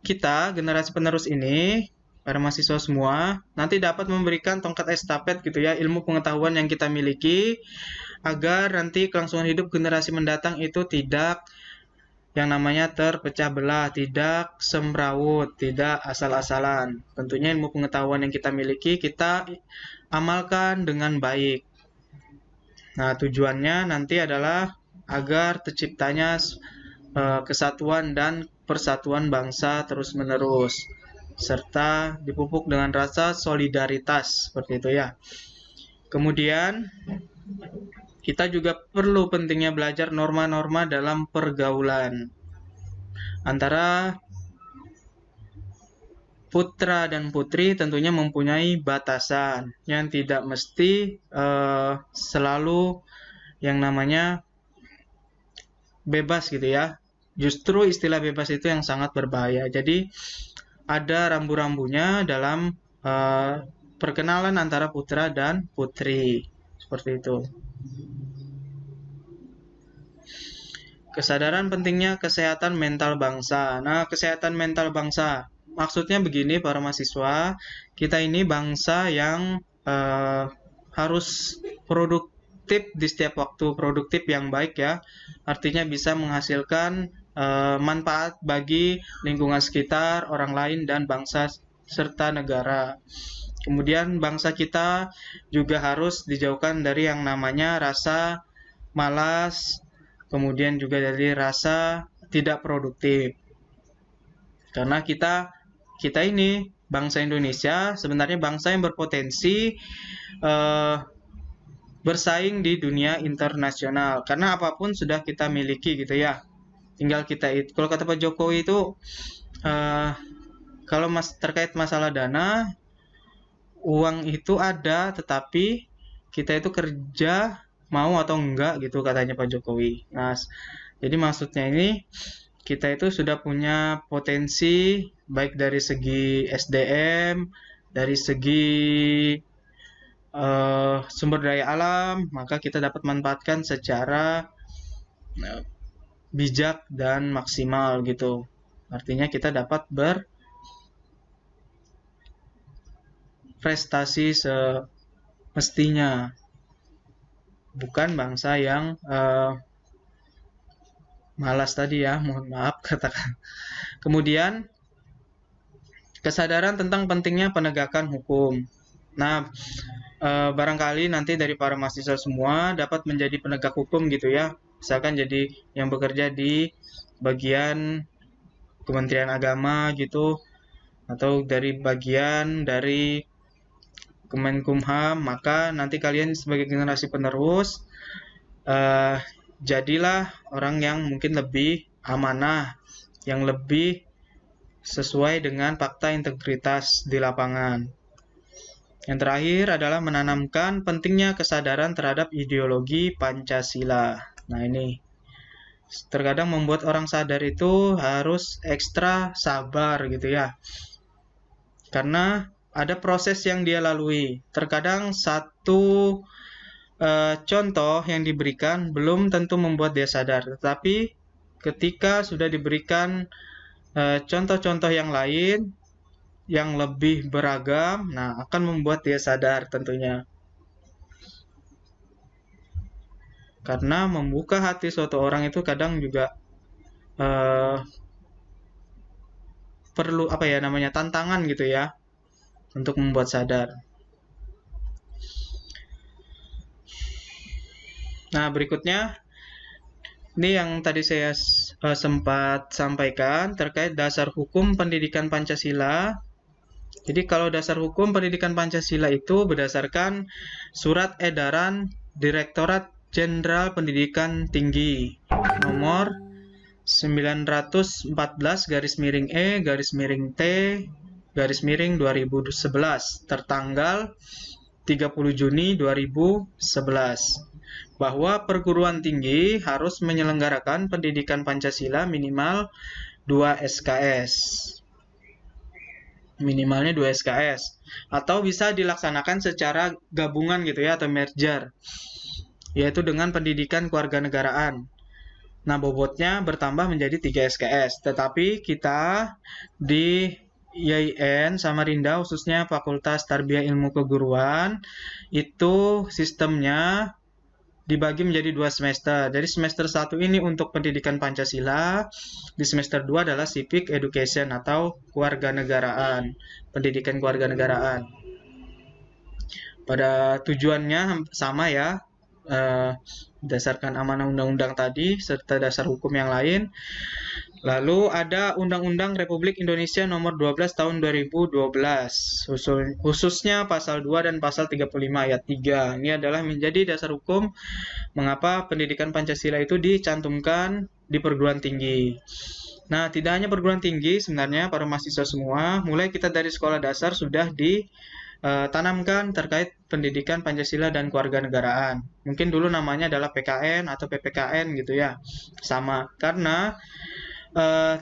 Speaker 1: kita generasi penerus ini, para mahasiswa semua, nanti dapat memberikan tongkat estafet gitu ya, ilmu pengetahuan yang kita miliki, agar nanti kelangsungan hidup generasi mendatang itu tidak yang namanya terpecah belah, tidak semrawut, tidak asal-asalan. Tentunya ilmu pengetahuan yang kita miliki, kita amalkan dengan baik. Nah, tujuannya nanti adalah agar terciptanya kesatuan dan persatuan bangsa terus-menerus, serta dipupuk dengan rasa solidaritas, seperti itu ya. Kemudian, kita juga perlu pentingnya belajar norma-norma dalam pergaulan antara putra dan putri. Tentunya mempunyai batasan yang tidak mesti selalu yang namanya bebas gitu ya. Justru istilah bebas itu yang sangat berbahaya. Jadi ada rambu-rambunya dalam perkenalan antara putra dan putri, seperti itu. Kesadaran pentingnya kesehatan mental bangsa. Nah, kesehatan mental bangsa maksudnya begini para mahasiswa, kita ini bangsa yang harus produktif di setiap waktu, produktif yang baik ya. Artinya bisa menghasilkan manfaat bagi lingkungan sekitar, orang lain, dan bangsa serta negara. Kemudian bangsa kita juga harus dijauhkan dari yang namanya rasa malas, kemudian juga dari rasa tidak produktif. Karena kita ini bangsa Indonesia sebenarnya bangsa yang berpotensi bersaing di dunia internasional. Karena apapun sudah kita miliki gitu ya. Tinggal kita itu. Kalau kata Pak Jokowi itu kalau terkait masalah dana, uang itu ada, tetapi kita itu kerja mau atau enggak gitu katanya Pak Jokowi. Nah, jadi maksudnya ini kita itu sudah punya potensi baik dari segi SDM, dari segi sumber daya alam, maka kita dapat manfaatkan secara bijak dan maksimal gitu. Artinya kita dapat berprestasi semestinya. Bukan bangsa yang malas tadi ya, mohon maaf katakan. Kemudian kesadaran tentang pentingnya penegakan hukum. Nah, barangkali nanti dari para mahasiswa semua dapat menjadi penegak hukum gitu ya. Misalkan jadi yang bekerja di bagian Kementerian Agama gitu, atau dari bagian dari Kemenkumham, maka nanti kalian sebagai generasi penerus jadilah orang yang mungkin lebih amanah, yang lebih sesuai dengan fakta integritas di lapangan. Yang terakhir adalah menanamkan pentingnya kesadaran terhadap ideologi Pancasila. Nah, ini terkadang membuat orang sadar itu harus ekstra sabar gitu ya. Karena ada proses yang dia lalui. Terkadang satu contoh yang diberikan belum tentu membuat dia sadar. Tetapi ketika sudah diberikan contoh-contoh yang lain, yang lebih beragam, nah akan membuat dia sadar tentunya. Karena membuka hati suatu orang itu kadang juga perlu tantangan gitu ya untuk membuat sadar. Nah, berikutnya ini yang tadi saya sempat sampaikan terkait dasar hukum pendidikan Pancasila. Jadi kalau dasar hukum pendidikan Pancasila itu berdasarkan surat edaran Direktorat Jenderal Pendidikan Tinggi nomor 914/E/T/2011 tertanggal 30 Juni 2011 bahwa perguruan tinggi harus menyelenggarakan pendidikan Pancasila minimal 2 SKS. Minimalnya 2 SKS. Atau bisa dilaksanakan secara gabungan gitu ya, atau merger. Yaitu dengan pendidikan kewarganegaraan. Nah, bobotnya bertambah menjadi 3 SKS. Tetapi kita di IAIN Samarinda, khususnya Fakultas Tarbiyah Ilmu Keguruan, itu sistemnya dibagi menjadi 2 semester. Jadi semester 1 ini untuk pendidikan Pancasila, di semester 2 adalah Civic Education atau kewarganegaraan, pendidikan kewarganegaraan. Pada tujuannya sama ya, berdasarkan amanah undang-undang tadi serta dasar hukum yang lain. Lalu ada Undang-Undang Republik Indonesia Nomor 12 Tahun 2012, khususnya pasal 2 dan pasal 35 ayat 3. Ini adalah menjadi dasar hukum mengapa pendidikan Pancasila itu dicantumkan di perguruan tinggi. Nah, tidak hanya perguruan tinggi, sebenarnya para mahasiswa semua, mulai kita dari sekolah dasar sudah ditanamkan terkait pendidikan Pancasila dan kewarganegaraan. Mungkin dulu namanya adalah PKN atau PPKN gitu ya. Sama, karena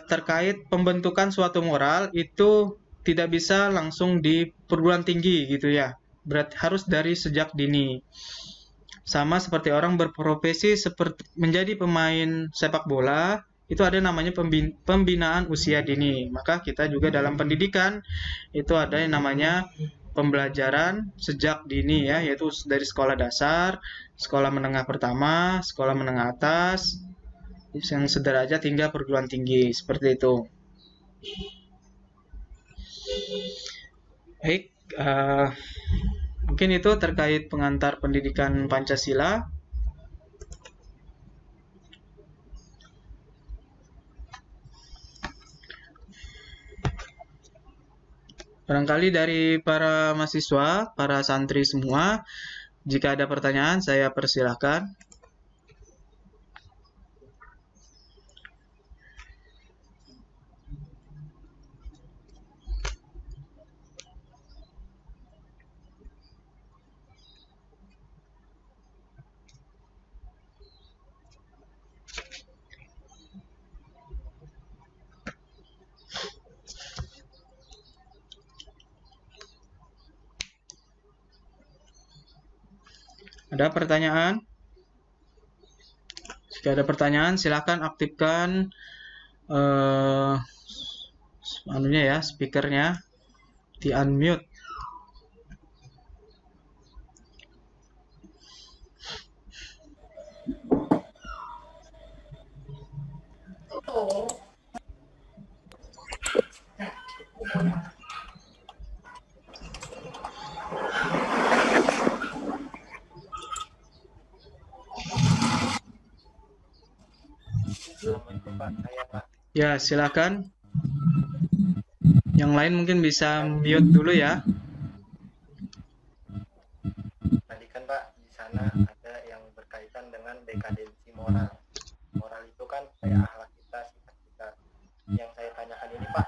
Speaker 1: terkait pembentukan suatu moral itu tidak bisa langsung di perguruan tinggi gitu ya. Berarti harus dari sejak dini. Sama seperti orang berprofesi seperti menjadi pemain sepak bola, itu ada namanya pembinaan usia dini. Maka kita juga dalam pendidikan itu ada yang namanya pembelajaran sejak dini ya, yaitu dari sekolah dasar, sekolah menengah pertama, sekolah menengah atas, yang sederajat hingga perguruan tinggi, seperti itu. Baik, mungkin itu terkait pengantar pendidikan Pancasila. Barangkali dari para mahasiswa, para santri semua, jika ada pertanyaan saya persilahkan. Ada pertanyaan? Jika ada pertanyaan, silakan aktifkan speakernya, di unmute. Ya, silakan. Yang lain mungkin bisa mute dulu ya.
Speaker 2: Tadi kan Pak, di sana ada yang berkaitan dengan dekadensi moral. Moral itu kan kayak akhlak kita, sikap kita. Yang saya tanyakan ini Pak,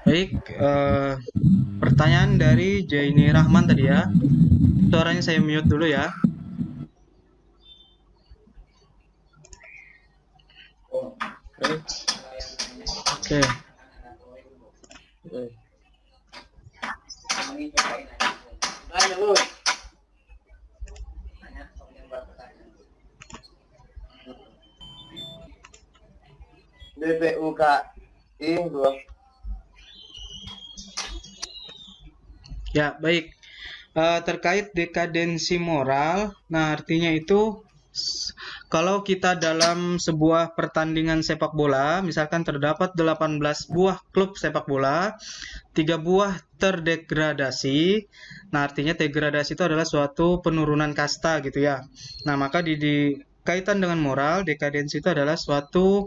Speaker 1: Baik, pertanyaan dari Jaini Rahman tadi ya. Suaranya saya mute dulu ya. Oke.
Speaker 2: DPUKI 2.
Speaker 1: Ya, baik. Terkait dekadensi moral, nah artinya itu kalau kita dalam sebuah pertandingan sepak bola, misalkan terdapat 18 buah klub sepak bola, 3 buah terdegradasi. Nah, artinya degradasi itu adalah suatu penurunan kasta gitu ya. Nah, maka di kaitan dengan moral, dekadensi itu adalah suatu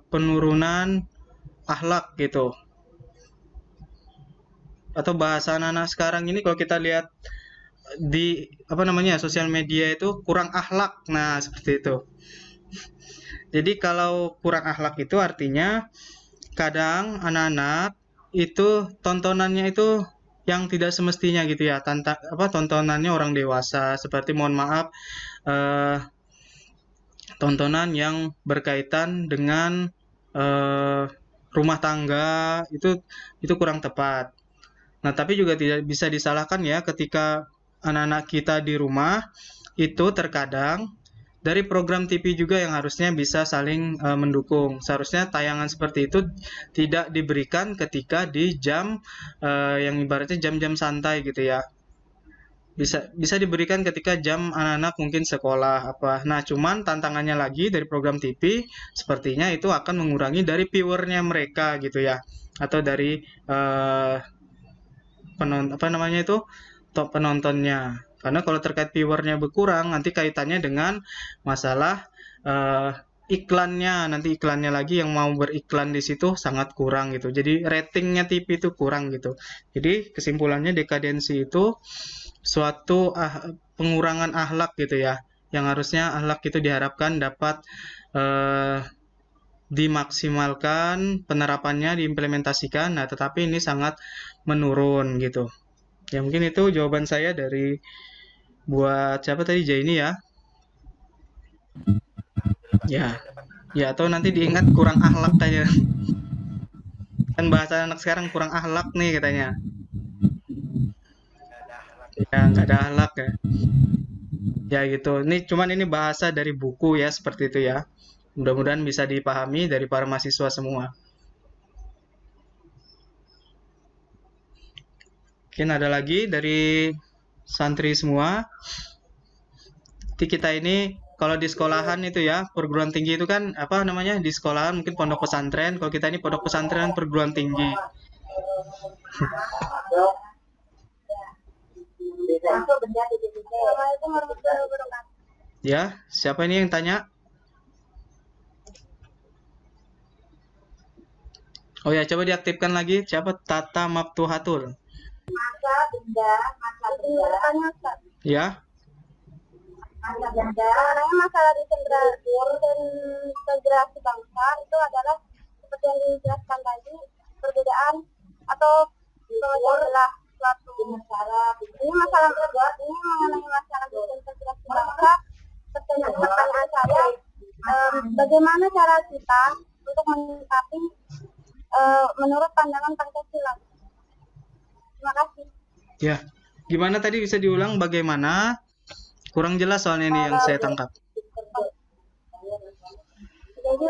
Speaker 1: penurunan akhlak gitu. Atau bahasa anak-anak sekarang ini kalau kita lihat di sosial media itu kurang akhlak. Nah, seperti itu. Jadi kalau kurang akhlak itu artinya kadang anak-anak itu tontonannya itu yang tidak semestinya gitu ya. Tontonannya orang dewasa seperti mohon maaf tontonan yang berkaitan dengan rumah tangga itu kurang tepat. Nah, tapi juga tidak bisa disalahkan ya ketika anak-anak kita di rumah itu terkadang dari program TV juga yang harusnya bisa saling mendukung. Seharusnya tayangan seperti itu tidak diberikan ketika di jam yang ibaratnya jam-jam santai gitu ya. Bisa diberikan ketika jam anak-anak mungkin sekolah apa. Nah, cuman tantangannya lagi dari program TV sepertinya itu akan mengurangi dari viewernya mereka gitu ya. Atau dari penontonnya. Karena kalau terkait viewernya berkurang, nanti kaitannya dengan masalah iklannya. Nanti iklannya lagi yang mau beriklan di situ sangat kurang gitu. Jadi ratingnya TV itu kurang gitu. Jadi kesimpulannya dekadensi itu suatu pengurangan akhlak gitu ya. Yang harusnya akhlak itu diharapkan dapat dimaksimalkan penerapannya, diimplementasikan. Nah, tetapi ini sangat menurun gitu. Ya mungkin itu jawaban saya dari buat siapa tadi Jaini ya. Ya atau nanti diingat kurang akhlak aja. Kan bahasa anak sekarang kurang akhlak nih katanya. Ya nggak ada akhlak ya. Ya gitu. Ini bahasa dari buku ya seperti itu ya. Mudah-mudahan bisa dipahami dari para mahasiswa semua. Mungkin ada lagi dari santri semua. Jadi kita ini kalau di sekolahan itu ya, perguruan tinggi itu kan di sekolahan mungkin pondok pesantren. Kalau kita ini pondok pesantren perguruan tinggi. Ya, siapa ini yang tanya? Oh ya, coba diaktifkan lagi. Siapa? Tata Maftuhatul.
Speaker 3: Masa benda.
Speaker 1: Ya.
Speaker 3: Masa benda. Karena masalah desintegrasi bangsa itu adalah seperti yang dijelaskan tadi, perbedaan atau adalah suatu masalah. Ini masalah berbuat ini mengenai masalah desintegrasi bangsa. Pertanyaan saya, bagaimana cara kita untuk menyikapi menurut pandangan Pancasila? Terima kasih.
Speaker 1: Ya, gimana tadi bisa diulang bagaimana? Kurang jelas soalnya ini yang saya tangkap.
Speaker 3: Jadi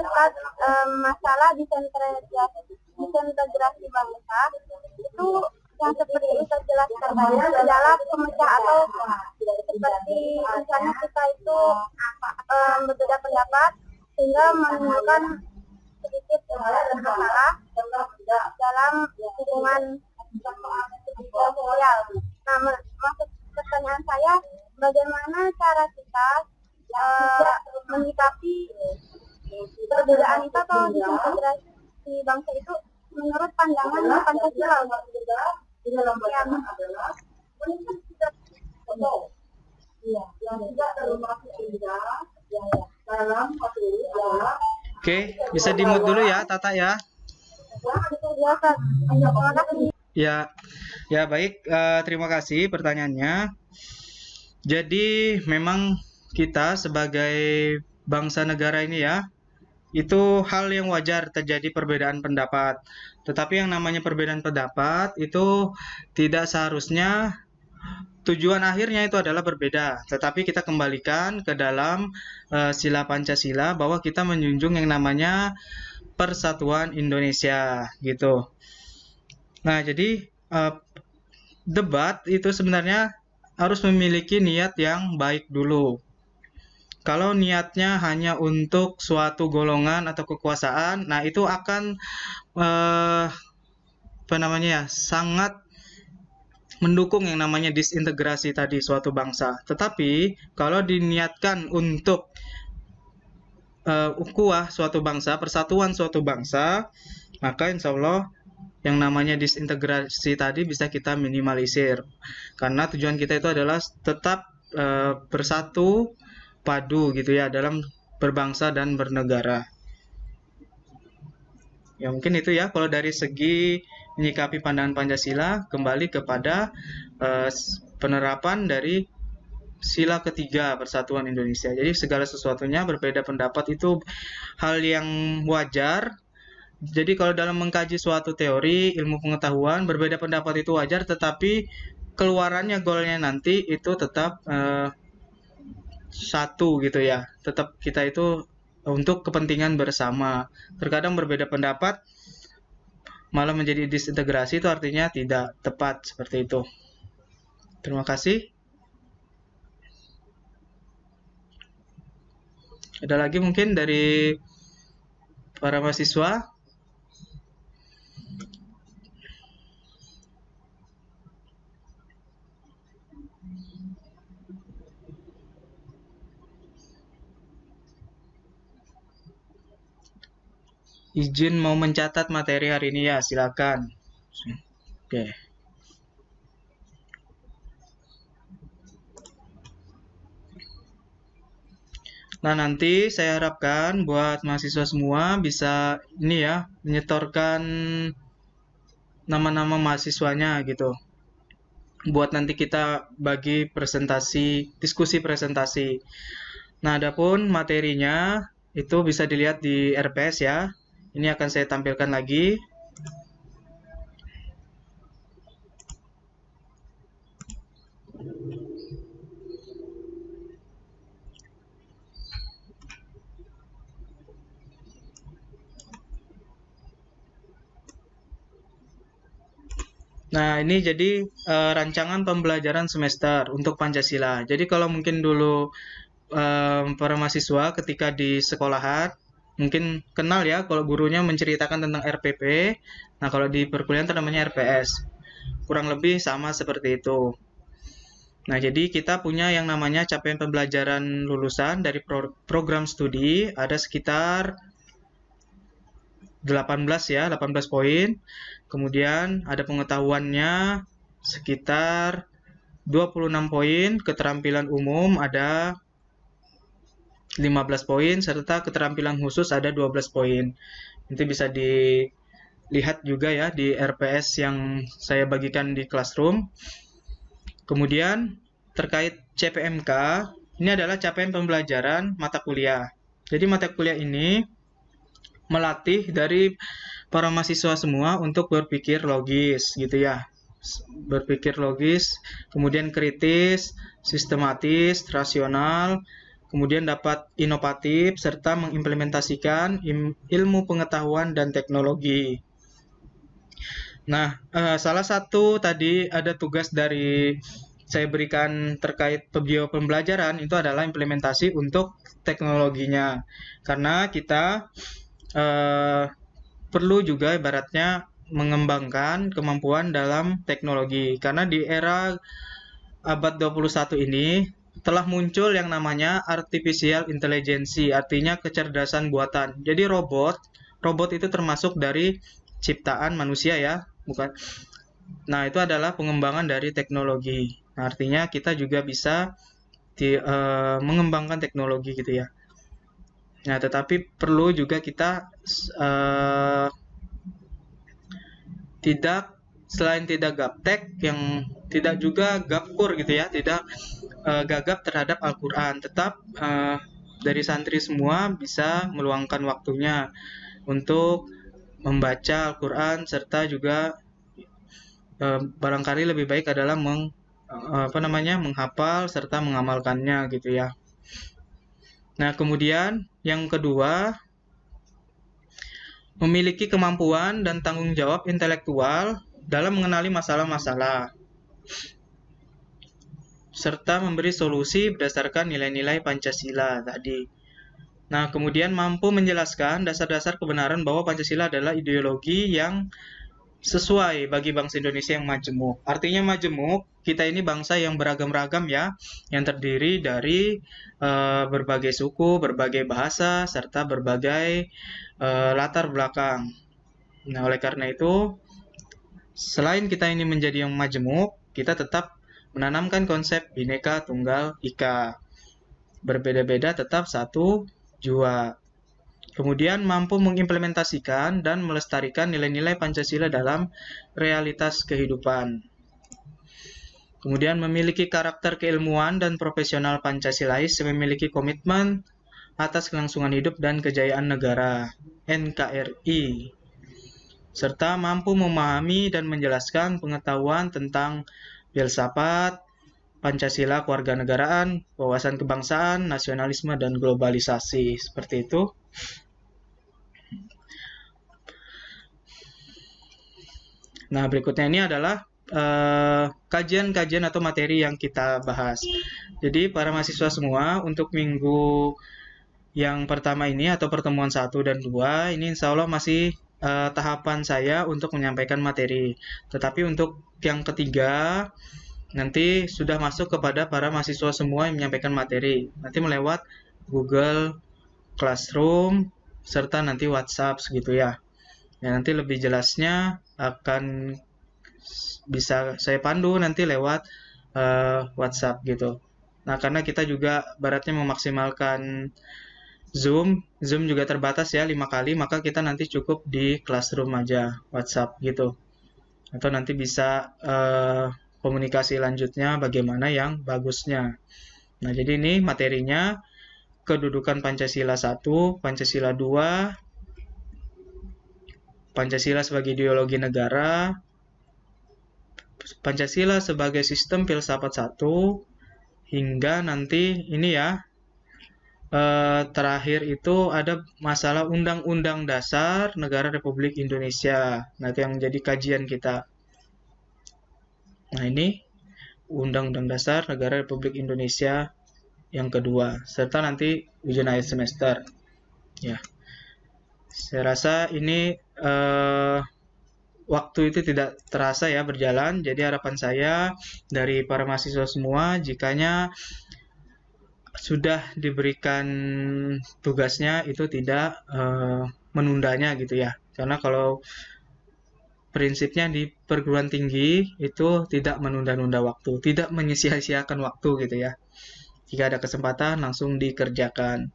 Speaker 3: masalah desintegrasi bangsa itu yang seperti itu terjelaskan tadi adalah pemecah atau seperti misalnya kita itu berbeda pendapat sehingga menimbulkan sedikit masalah dalam hubungan sosial. Nah, maksud pertanyaan saya, bagaimana cara kita menyikapi perbedaan itu atau desintegrasi bangsa itu menurut pandangan Pancasila?
Speaker 1: Oke, bisa di-mute dulu ya, Tata ya.
Speaker 3: Ya, Ustaz. Terima kasih.
Speaker 1: Ya baik, terima kasih pertanyaannya. Jadi memang kita sebagai bangsa negara ini ya, itu hal yang wajar terjadi perbedaan pendapat. Tetapi yang namanya perbedaan pendapat itu tidak seharusnya tujuan akhirnya itu adalah berbeda. Tetapi kita kembalikan ke dalam sila Pancasila bahwa kita menjunjung yang namanya persatuan Indonesia gitu. Nah, jadi debat itu sebenarnya harus memiliki niat yang baik dulu. Kalau niatnya hanya untuk suatu golongan atau kekuasaan, nah itu akan sangat mendukung yang namanya disintegrasi tadi suatu bangsa. Tetapi kalau diniatkan untuk ukhuwah suatu bangsa, persatuan suatu bangsa, maka insya Allah yang namanya disintegrasi tadi bisa kita minimalisir. Karena tujuan kita itu adalah tetap bersatu, padu gitu ya dalam berbangsa dan bernegara. Ya mungkin itu ya kalau dari segi menyikapi pandangan Pancasila kembali kepada penerapan dari sila ketiga Persatuan Indonesia. Jadi segala sesuatunya berbeda pendapat itu hal yang wajar. Jadi kalau dalam mengkaji suatu teori ilmu pengetahuan berbeda pendapat itu wajar, tetapi keluarannya goalnya nanti itu tetap satu gitu ya. Tetap kita itu untuk kepentingan bersama. Terkadang berbeda pendapat malah menjadi disintegrasi, itu artinya tidak tepat seperti itu. Terima kasih. Ada lagi mungkin dari para mahasiswa? Izin mau mencatat materi hari ini ya, silakan. Oke. Nah, nanti saya harapkan buat mahasiswa semua bisa ini ya, menyetorkan nama-nama mahasiswanya gitu. Buat nanti kita bagi presentasi, diskusi presentasi. Nah, adapun materinya itu bisa dilihat di RPS ya. Ini akan saya tampilkan lagi. Nah, ini jadi rancangan pembelajaran semester untuk Pancasila. Jadi kalau mungkin dulu para mahasiswa ketika di sekolahan mungkin kenal ya kalau gurunya menceritakan tentang RPP. Nah, kalau di perkuliahan itu namanya RPS. Kurang lebih sama seperti itu. Nah, jadi kita punya yang namanya capaian pembelajaran lulusan dari program studi ada sekitar 18 ya, 18 poin. Kemudian ada pengetahuannya sekitar 26 poin, keterampilan umum ada 15 poin, serta keterampilan khusus ada 12 poin. Nanti bisa dilihat juga ya di RPS yang saya bagikan di Classroom. Kemudian terkait CPMK, ini adalah capaian pembelajaran mata kuliah. Jadi mata kuliah ini melatih dari para mahasiswa semua untuk berpikir logis gitu ya. Berpikir logis, kemudian kritis, sistematis, rasional, kemudian dapat inovatif, serta mengimplementasikan ilmu pengetahuan dan teknologi. Nah, salah satu tadi ada tugas dari saya berikan terkait pembelajaran itu adalah implementasi untuk teknologinya. Karena kita perlu juga ibaratnya mengembangkan kemampuan dalam teknologi. Karena di era abad 21 ini telah muncul yang namanya artificial intelligence, artinya kecerdasan buatan. Jadi robot itu termasuk dari ciptaan manusia ya, bukan. Nah, itu adalah pengembangan dari teknologi. Nah, artinya kita juga bisa mengembangkan teknologi gitu ya. Nah, tetapi perlu juga kita selain tidak gaptek, yang tidak juga gapkur gitu ya, tidak gagap terhadap Al-Quran. Tetap dari santri semua bisa meluangkan waktunya untuk membaca Al-Quran, serta juga barangkali lebih baik adalah menghafal serta mengamalkannya gitu ya. Nah, kemudian yang kedua, memiliki kemampuan dan tanggung jawab intelektual dalam mengenali masalah-masalah serta memberi solusi berdasarkan nilai-nilai Pancasila tadi. Nah, kemudian mampu menjelaskan dasar-dasar kebenaran bahwa Pancasila adalah ideologi yang sesuai bagi bangsa Indonesia yang majemuk. Artinya majemuk, kita ini bangsa yang beragam-ragam ya, yang terdiri dari berbagai suku, berbagai bahasa, serta berbagai latar belakang. Nah, oleh karena itu, selain kita ini menjadi yang majemuk, kita tetap menanamkan konsep Bhinneka Tunggal Ika. Berbeda-beda tetap satu jua. Kemudian mampu mengimplementasikan dan melestarikan nilai-nilai Pancasila dalam realitas kehidupan. Kemudian memiliki karakter keilmuan dan profesional Pancasilais yang memiliki komitmen atas kelangsungan hidup dan kejayaan negara, NKRI. Serta mampu memahami dan menjelaskan pengetahuan tentang filsafat, Pancasila kewarganegaraan, wawasan kebangsaan, nasionalisme, dan globalisasi. Seperti itu. Nah, berikutnya ini adalah kajian-kajian atau materi yang kita bahas. Jadi, para mahasiswa semua, untuk minggu yang pertama ini atau pertemuan 1 dan 2, ini insya Allah masih tahapan saya untuk menyampaikan materi. Tetapi untuk yang ketiga, nanti sudah masuk kepada para mahasiswa semua yang menyampaikan materi. Nanti melewat Google Classroom, serta nanti WhatsApp segitu ya. Ya, nanti lebih jelasnya akan bisa saya pandu nanti lewat WhatsApp gitu. Nah, karena kita juga baratnya memaksimalkan Zoom juga terbatas ya 5 kali, maka kita nanti cukup di Classroom aja, WhatsApp gitu. Atau nanti bisa komunikasi lanjutnya bagaimana yang bagusnya. Nah, jadi ini materinya kedudukan Pancasila 1, Pancasila 2, Pancasila sebagai ideologi negara, Pancasila sebagai sistem filsafat 1, hingga nanti ini ya, terakhir itu ada masalah Undang-Undang Dasar Negara Republik Indonesia. Nah, itu yang menjadi kajian kita. Nah, ini Undang-Undang Dasar Negara Republik Indonesia yang kedua, serta nanti ujian akhir semester. Ya, saya rasa ini waktu itu tidak terasa ya berjalan. Jadi harapan saya dari para mahasiswa semua, jikanya sudah diberikan tugasnya itu tidak menundanya gitu ya. Karena kalau prinsipnya di perguruan tinggi itu tidak menunda-nunda waktu, tidak menyia-siakan waktu gitu ya. Jika ada kesempatan langsung dikerjakan.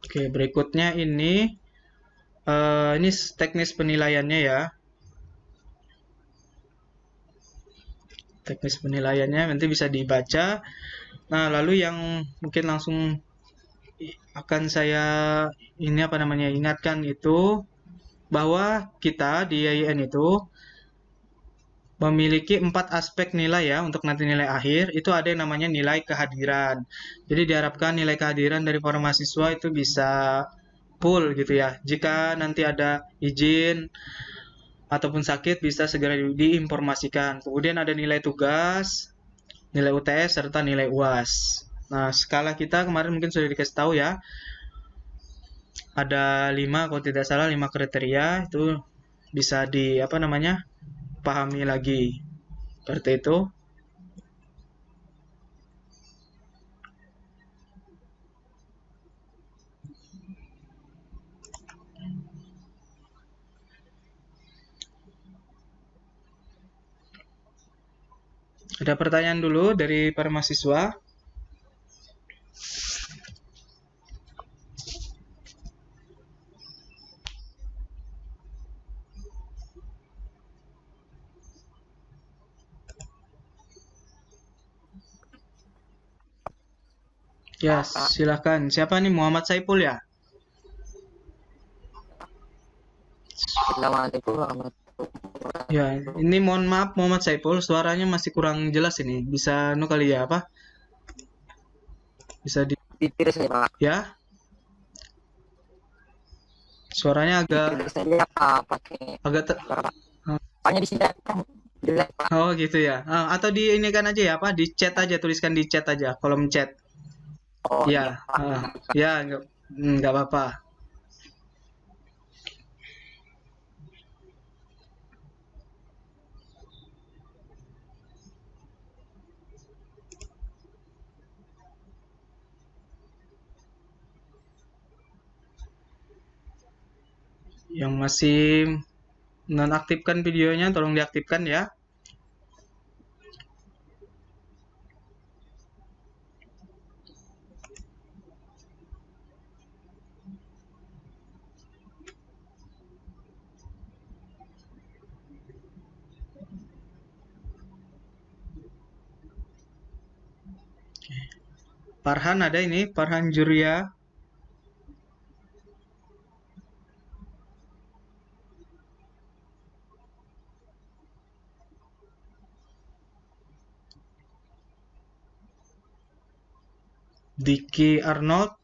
Speaker 1: Oke, berikutnya ini teknis penilaiannya ya. Teknis penilaiannya nanti bisa dibaca. Nah, lalu yang mungkin langsung akan saya ingatkan itu bahwa kita di YIN itu memiliki 4 aspek nilai ya. Untuk nanti nilai akhir itu ada yang namanya nilai kehadiran. Jadi diharapkan nilai kehadiran dari para mahasiswa itu bisa full gitu ya. Jika nanti ada izin ataupun sakit bisa segera diinformasikan. Kemudian ada nilai tugas, nilai UTS, serta nilai UAS. Nah, skala kita kemarin mungkin sudah dikasih tahu ya. Ada 5 kalau tidak salah 5 kriteria, itu bisa pahami lagi. Seperti itu. Ada pertanyaan dulu dari para mahasiswa? Ya, silahkan. Siapa nih? Muhammad Saipul ya?
Speaker 5: Assalamualaikum
Speaker 1: Ya, ini mohon maaf Muhammad Saipul, suaranya masih kurang jelas ini. Bisa kali ya apa? Bisa di
Speaker 5: Bibir saya Pak.
Speaker 1: ya? Suaranya agak
Speaker 5: Bibir saya Pak pakai
Speaker 1: agak
Speaker 5: Pak. Soalnya di sini kan jelek Pak.
Speaker 1: oh gitu ya. Atau di ini kan aja ya apa? Di chat aja, tuliskan di chat aja, kolom chat.
Speaker 5: Oh
Speaker 1: Ya,
Speaker 5: iya Pak.
Speaker 1: ya nggak apa-apa. Yang masih nonaktifkan videonya tolong diaktifkan ya. Farhan ada ini, Farhan Juria. Diki Arnold.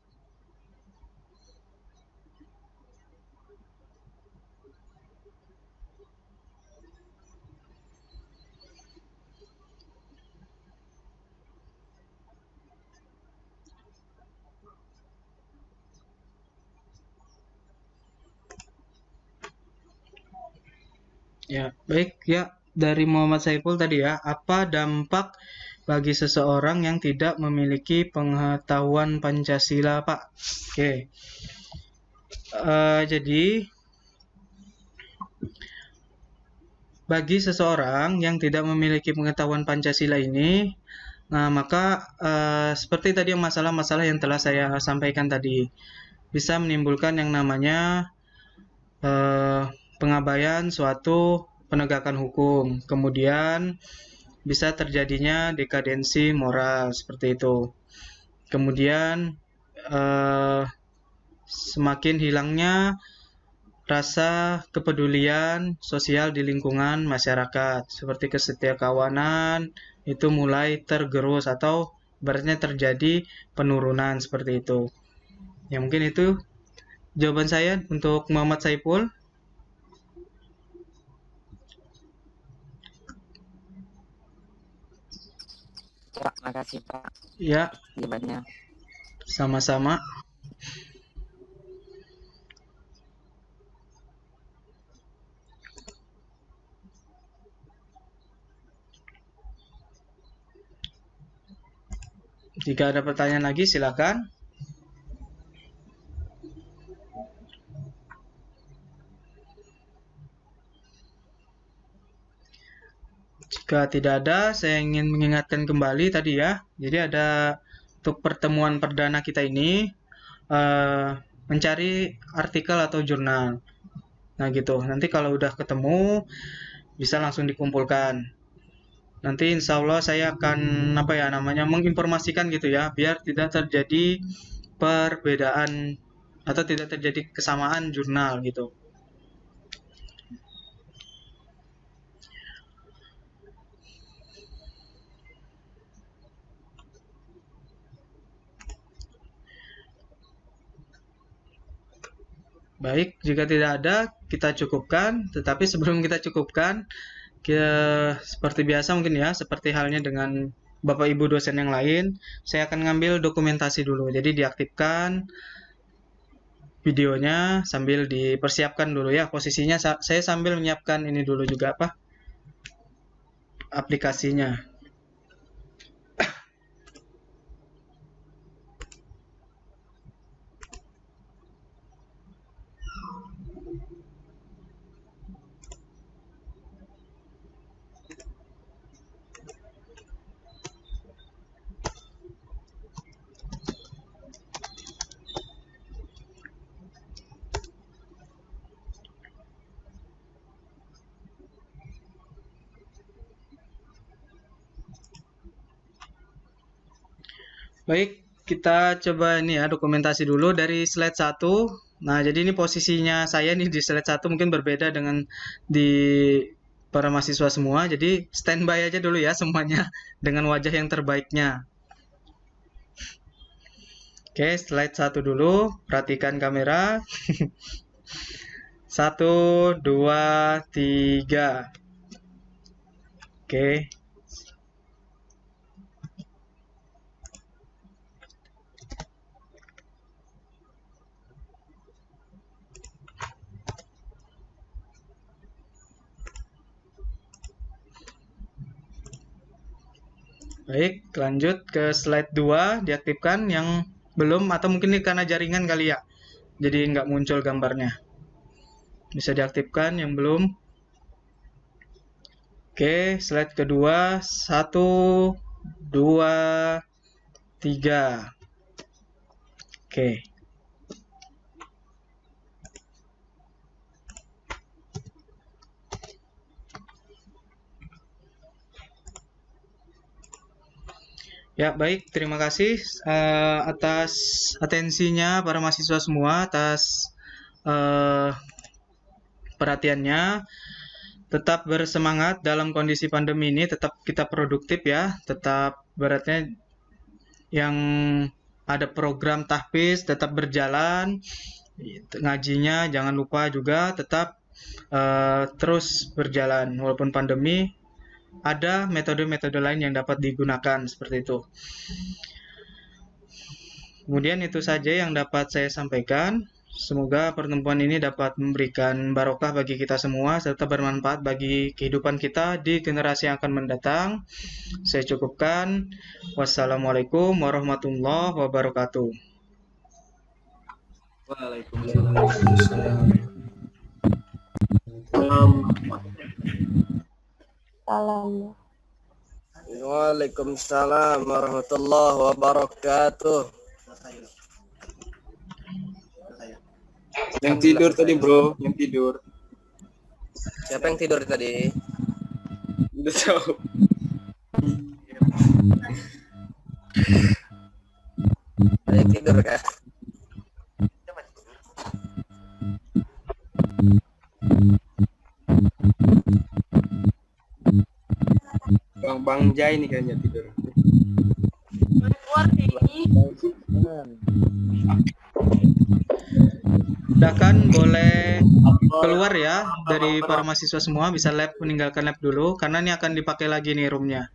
Speaker 1: Ya, baik ya. Dari Muhammad Saiful tadi ya, apa dampak bagi seseorang yang tidak memiliki pengetahuan Pancasila, Pak? Oke. Jadi bagi seseorang yang tidak memiliki pengetahuan Pancasila ini, nah maka seperti tadi masalah-masalah yang telah saya sampaikan tadi, bisa menimbulkan yang namanya pengabaian suatu penegakan hukum, kemudian bisa terjadinya dekadensi moral seperti itu. Kemudian semakin hilangnya rasa kepedulian sosial di lingkungan masyarakat, seperti kesetiakawanan itu mulai tergerus atau ibaratnya terjadi penurunan seperti itu. Ya mungkin itu jawaban saya untuk Muhammad Saiful.
Speaker 5: Pak, makasih Pak
Speaker 1: Ya,
Speaker 5: jawabannya.
Speaker 1: sama-sama. Jika ada pertanyaan lagi silakan. Jika tidak ada, saya ingin mengingatkan kembali tadi ya. Jadi ada untuk pertemuan perdana kita ini mencari artikel atau jurnal. Nah gitu. Nanti kalau udah ketemu bisa langsung dikumpulkan. Nanti insya Allah saya akan menginformasikan gitu ya, biar tidak terjadi perbedaan atau tidak terjadi kesamaan jurnal gitu. Baik, jika tidak ada, kita cukupkan. Tetapi sebelum kita cukupkan, seperti biasa mungkin ya, seperti halnya dengan Bapak Ibu dosen yang lain, saya akan ngambil dokumentasi dulu. Jadi diaktifkan videonya sambil dipersiapkan dulu ya. Posisinya saya sambil menyiapkan ini dulu juga apa? Aplikasinya. Baik, kita coba ini ya dokumentasi dulu dari slide 1. Nah, jadi ini posisinya saya nih di slide 1 mungkin berbeda dengan di para mahasiswa semua. Jadi standby aja dulu ya semuanya dengan wajah yang terbaiknya. Oke, slide 1 dulu. Perhatikan kamera. 1, 2, 3. Oke. Baik, lanjut ke slide 2, diaktifkan yang belum atau mungkin ini karena jaringan kali ya. Jadi nggak muncul gambarnya. Bisa diaktifkan yang belum. Oke, slide kedua, 1, 2, 3. Oke. Ya, baik. Terima kasih atas atensinya para mahasiswa semua, atas perhatiannya. Tetap bersemangat dalam kondisi pandemi ini, tetap kita produktif ya. Tetap beratnya yang ada program tahfiz tetap berjalan. Ngajinya jangan lupa juga tetap terus berjalan walaupun pandemi. Ada metode-metode lain yang dapat digunakan seperti itu. Kemudian itu saja yang dapat saya sampaikan. Semoga pertemuan ini dapat memberikan barokah bagi kita semua serta bermanfaat bagi kehidupan kita di generasi yang akan mendatang. Saya cukupkan. Wassalamualaikum warahmatullahi wabarakatuh.
Speaker 4: Waalaikumsalam.
Speaker 3: Salam.
Speaker 4: Waalaikumsalam warahmatullahi wabarakatuh.
Speaker 6: Yang tidur tadi bro, yang tidur.
Speaker 4: Siapa yang tidur tadi?
Speaker 6: Udah tahu.
Speaker 4: Ada yang tidur kah?
Speaker 6: Bang Jai nih kayaknya tidur.
Speaker 1: Silakan boleh keluar ya dari para mahasiswa semua, bisa meninggalkan lab dulu karena ini akan dipakai lagi nih roomnya.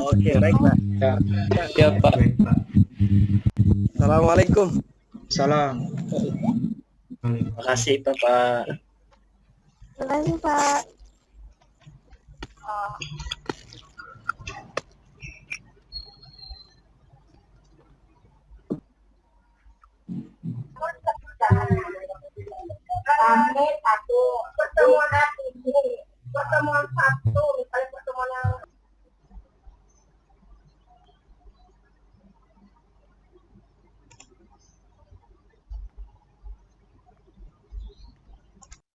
Speaker 4: Oke, baik Pak.
Speaker 6: Ya Pak.
Speaker 4: Assalamualaikum.
Speaker 1: Salam.
Speaker 2: Terima kasih Bapak.
Speaker 3: Terima kasih, Pak. Pamit aku.